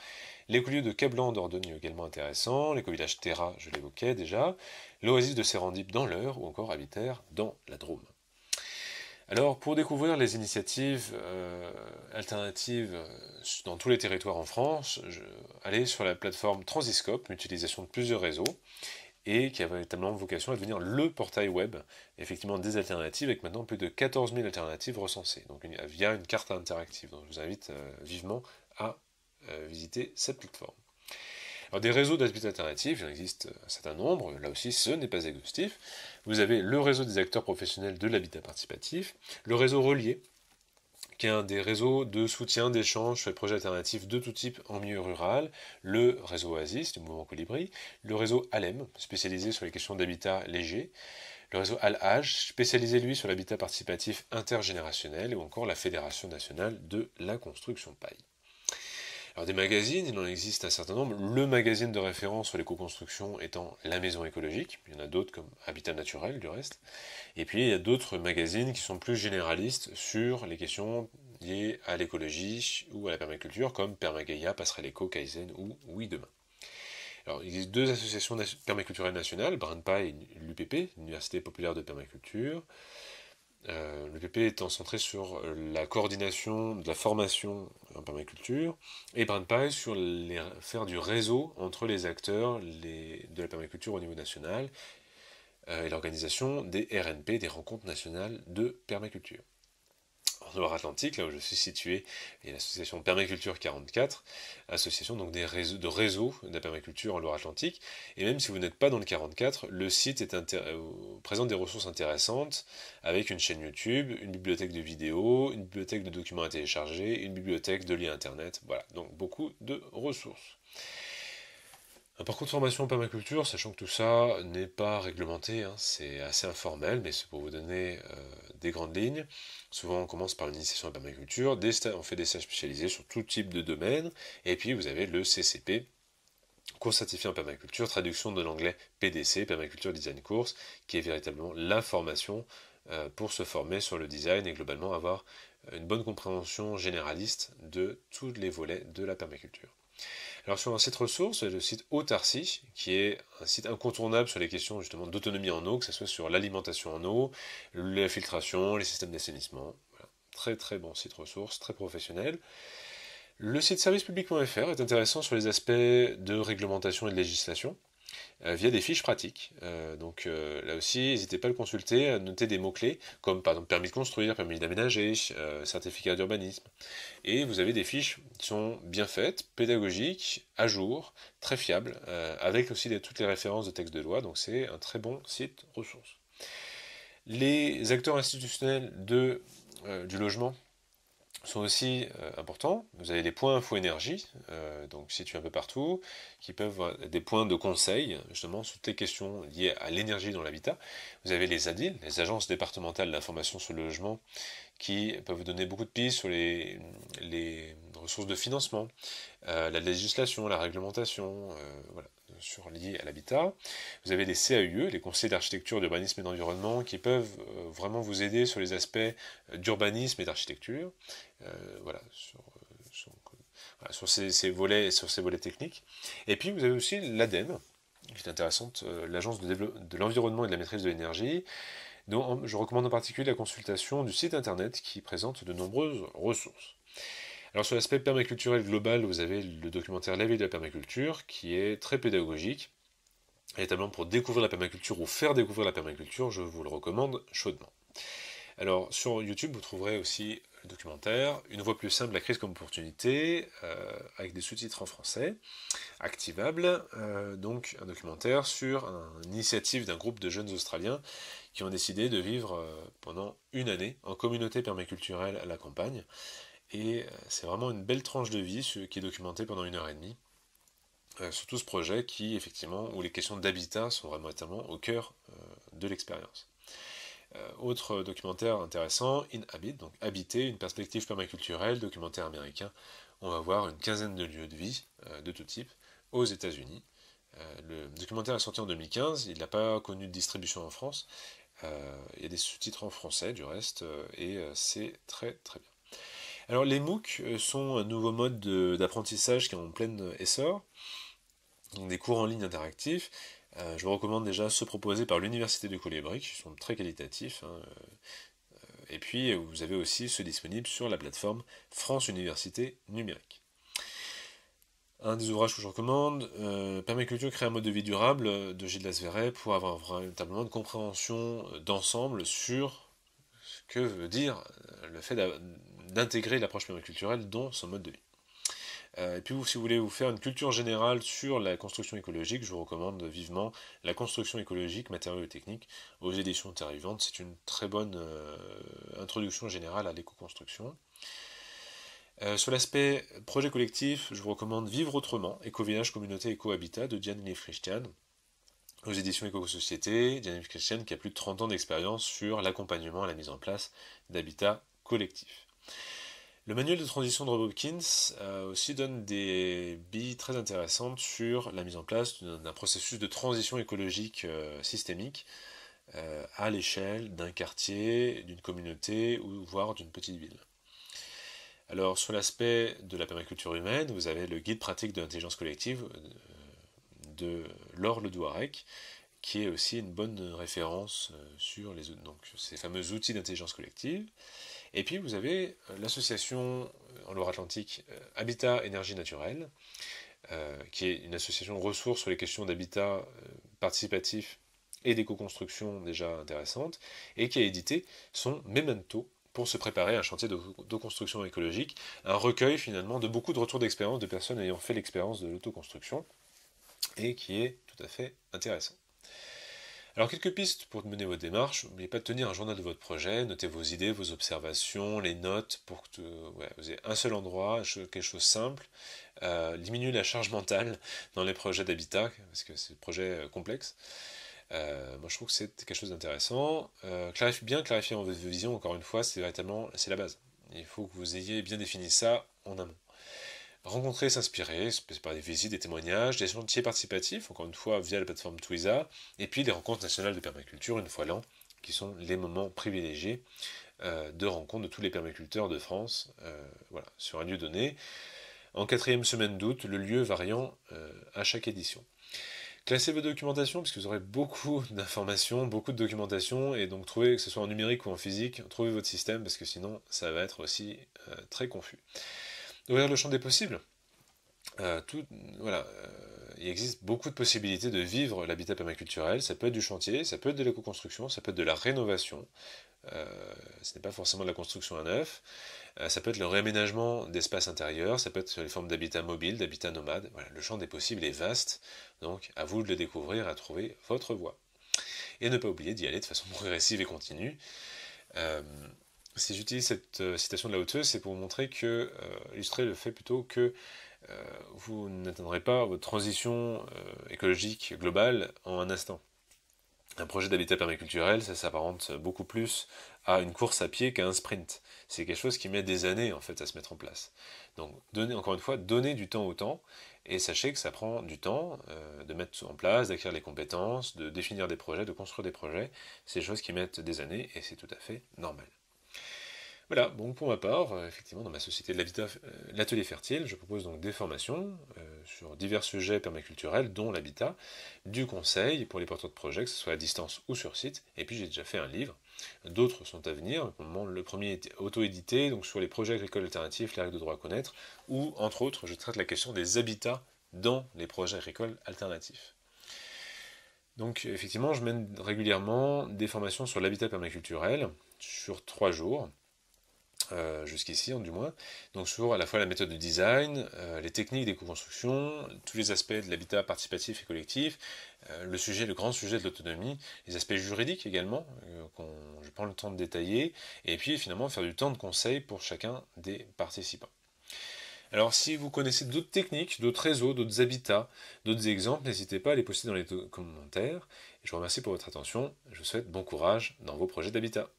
L'écolieu de Cablan en Dordogne, également intéressant. L'éco-village Terra, je l'évoquais déjà. L'oasis de Sérendip dans l'Eure, ou encore Habiter dans la Drôme. Alors, pour découvrir les initiatives alternatives dans tous les territoires en France, allez sur la plateforme Transiscope, l'utilisation de plusieurs réseaux, et qui a véritablement vocation à devenir le portail web, effectivement des alternatives, avec maintenant plus de 14 000 alternatives recensées, donc via une carte interactive. Donc je vous invite vivement à visiter cette plateforme. Alors des réseaux d'habitat alternatifs, il en existe un certain nombre, là aussi ce n'est pas exhaustif. Vous avez le réseau des acteurs professionnels de l'habitat participatif, le réseau Relié, qui est un des réseaux de soutien, d'échange sur les projets alternatifs de tout type en milieu rural, le réseau Oasis du mouvement Colibri, le réseau ALEM, spécialisé sur les questions d'habitat léger, le réseau Al-Haj, spécialisé lui sur l'habitat participatif intergénérationnel, ou encore la Fédération nationale de la construction paille. Alors des magazines, il en existe un certain nombre. Le magazine de référence sur l'éco-construction étant La Maison écologique. Il y en a d'autres comme Habitat naturel du reste. Et puis il y a d'autres magazines qui sont plus généralistes sur les questions liées à l'écologie ou à la permaculture comme Permagaia, Passerelle Éco, Kaizen ou Oui Demain. Alors, il existe deux associations permaculturelles nationales, BRANPA et l'UPP, l'Université populaire de permaculture. L'UPP étant centré sur la coordination de la formation en permaculture, et BRANPA sur faire du réseau entre les acteurs de la permaculture au niveau national et l'organisation des RNP, des rencontres nationales de permaculture. En Loire-Atlantique, là où je suis situé, il y a l'association Permaculture 44, association donc de réseaux de la permaculture en Loire-Atlantique. Et même si vous n'êtes pas dans le 44, le site présente des ressources intéressantes avec une chaîne YouTube, une bibliothèque de vidéos, une bibliothèque de documents à télécharger, une bibliothèque de liens internet. Voilà, donc beaucoup de ressources. Un parcours de formation en permaculture, sachant que tout ça n'est pas réglementé, hein, c'est assez informel, mais c'est pour vous donner des grandes lignes. Souvent, on commence par l'initiation à la permaculture, on fait des stages spécialisés sur tout type de domaine, et puis vous avez le CCP, cours certifié en permaculture, traduction de l'anglais PDC, Permaculture Design Course, qui est véritablement la formation pour se former sur le design et globalement avoir une bonne compréhension généraliste de tous les volets de la permaculture. Alors sur un site ressource, le site Autarcie, qui est un site incontournable sur les questions justement d'autonomie en eau, que ce soit sur l'alimentation en eau, la filtration, les systèmes d'assainissement. Voilà. Très très bon site ressource, très professionnel. Le site servicepublic.fr est intéressant sur les aspects de réglementation et de législation, via des fiches pratiques. Donc là aussi, n'hésitez pas à le consulter, à noter des mots-clés, comme par exemple permis de construire, permis d'aménager, certificat d'urbanisme. Et vous avez des fiches qui sont bien faites, pédagogiques, à jour, très fiables, avec aussi toutes les références de textes de loi, donc c'est un très bon site ressource. Les acteurs institutionnels du logement sont aussi importants. Vous avez des points info énergie, donc situés un peu partout, qui peuvent être des points de conseil, justement, sur toutes les questions liées à l'énergie dans l'habitat. Vous avez les ADIL, les agences départementales d'information sur le logement, qui peuvent vous donner beaucoup de pistes sur les ressources de financement, la législation, la réglementation, voilà, liées à l'habitat. Vous avez les CAUE, les conseils d'architecture, d'urbanisme et d'environnement, qui peuvent vraiment vous aider sur les aspects d'urbanisme et d'architecture, voilà, sur ces volets techniques. Et puis vous avez aussi l'ADEME, qui est intéressante, l'Agence de l'environnement et de la maîtrise de l'énergie, dont je recommande en particulier la consultation du site internet qui présente de nombreuses ressources. Alors sur l'aspect permaculturel global, vous avez le documentaire La vie de la permaculture, qui est très pédagogique, véritablement pour découvrir la permaculture ou faire découvrir la permaculture, je vous le recommande chaudement. Alors sur YouTube, vous trouverez aussi le documentaire Une voie plus simple, la crise comme opportunité, avec des sous-titres en français, activable, donc un documentaire sur une initiative d'un groupe de jeunes Australiens qui ont décidé de vivre pendant une année en communauté permaculturelle à la campagne. Et c'est vraiment une belle tranche de vie qui est documentée pendant 1h30 sur tout ce projet qui, effectivement, où les questions d'habitat sont vraiment au cœur de l'expérience. Autre documentaire intéressant, Inhabit, donc Habiter, une perspective permaculturelle, documentaire américain. On va voir une quinzaine de lieux de vie de tout type aux États-Unis. Le documentaire est sorti en 2015, il n'a pas connu de distribution en France. Il y a des sous-titres en français du reste, et c'est très très bien. Alors les MOOC sont un nouveau mode d'apprentissage qui est en plein essor, donc des cours en ligne interactifs. Je vous recommande déjà ceux proposés par l'Université de Colibri, qui sont très qualitatifs, hein, et puis vous avez aussi ceux disponibles sur la plateforme France Université Numérique. Un des ouvrages que je recommande, Permaculture, créer un mode de vie durable de Gilles Lasverret pour avoir véritablement une compréhension d'ensemble sur ce que veut dire le fait d'intégrer l'approche permaculturelle dans son mode de vie. Et puis si vous voulez vous faire une culture générale sur la construction écologique, je vous recommande vivement La construction écologique, matériaux et techniques aux éditions Terre Vivante. C'est une très bonne introduction générale à l'éco-construction. Sur l'aspect projet collectif, je vous recommande Vivre autrement, Éco-village, communauté, éco-habitat de Diane Lief-Christian aux éditions Éco-société. Diane Lief-Christian qui a plus de 30 ans d'expérience sur l'accompagnement et la mise en place d'habitats collectifs. Le manuel de transition de Rob Hopkins aussi donne des billes très intéressantes sur la mise en place d'un processus de transition écologique systémique à l'échelle d'un quartier, d'une communauté ou voire d'une petite ville. Alors sur l'aspect de la permaculture humaine, vous avez le guide pratique de l'intelligence collective de Laure Ledouarec, qui est aussi une bonne référence sur ces fameux outils d'intelligence collective. Et puis vous avez l'association en Loire-Atlantique Habitat Énergie Naturelle, qui est une association de ressources sur les questions d'habitat participatif et d'éco-construction déjà intéressante, et qui a édité son Memento pour se préparer à un chantier de construction écologique, un recueil finalement de beaucoup de retours d'expérience de personnes ayant fait l'expérience de l'autoconstruction, et qui est tout à fait intéressant. Alors quelques pistes pour mener votre démarche. N'oubliez pas de tenir un journal de votre projet, notez vos idées, vos observations, les notes pour que vous ayez un seul endroit, quelque chose de simple. Diminuer la charge mentale dans les projets d'habitat, parce que c'est des projets complexes. Moi je trouve que c'est quelque chose d'intéressant. Bien clarifier votre vision, encore une fois, c'est la base. Il faut que vous ayez bien défini ça en amont. Rencontrer, s'inspirer, par des visites, des témoignages, des chantiers participatifs, encore une fois via la plateforme Twiza, et puis les rencontres nationales de permaculture une fois l'an, qui sont les moments privilégiés de rencontre de tous les permaculteurs de France, sur un lieu donné. En 4e semaine d'août, le lieu variant à chaque édition. Classez vos documentations, puisque vous aurez beaucoup d'informations, beaucoup de documentation, et donc trouvez, que ce soit en numérique ou en physique, trouvez votre système, parce que sinon ça va être aussi très confus. Ouvrir le champ des possibles. Il existe beaucoup de possibilités de vivre l'habitat permaculturel. Ça peut être du chantier, ça peut être de l'éco-construction, ça peut être de la rénovation. Ce n'est pas forcément de la construction à neuf. Ça peut être le réaménagement d'espaces intérieurs, ça peut être les formes d'habitat mobile, d'habitat nomade. Voilà, le champ des possibles est vaste, donc à vous de le découvrir, à trouver votre voie. Et ne pas oublier d'y aller de façon progressive et continue. Si j'utilise cette citation de Lao Tzu, c'est pour vous montrer illustrer le fait plutôt que vous n'atteindrez pas votre transition écologique globale en un instant. Un projet d'habitat permaculturel, ça s'apparente beaucoup plus à une course à pied qu'à un sprint. C'est quelque chose qui met des années en fait à se mettre en place. Donc encore une fois, donnez du temps au temps, et sachez que ça prend du temps de mettre en place, d'acquérir les compétences, de définir des projets, de construire des projets. C'est des choses qui mettent des années, et c'est tout à fait normal. Voilà, bon, pour ma part, effectivement, dans ma société de l'habitat, l'atelier fertile, je propose donc des formations sur divers sujets permaculturels, dont l'habitat, du conseil pour les porteurs de projets, que ce soit à distance ou sur site, et puis j'ai déjà fait un livre. D'autres sont à venir. Le premier est auto-édité, donc sur les projets agricoles alternatifs, les règles de droit à connaître, où, entre autres, je traite la question des habitats dans les projets agricoles alternatifs. Donc, effectivement, je mène régulièrement des formations sur l'habitat permaculturel, sur 3 jours, jusqu'ici du moins, donc sur à la fois la méthode de design, les techniques d'éco-construction, tous les aspects de l'habitat participatif et collectif, le grand sujet de l'autonomie, les aspects juridiques également, je prends le temps de détailler, et puis finalement faire du temps de conseil pour chacun des participants. Alors si vous connaissez d'autres techniques, d'autres réseaux, d'autres habitats, d'autres exemples, n'hésitez pas à les poster dans les commentaires. Je vous remercie pour votre attention, je vous souhaite bon courage dans vos projets d'habitat.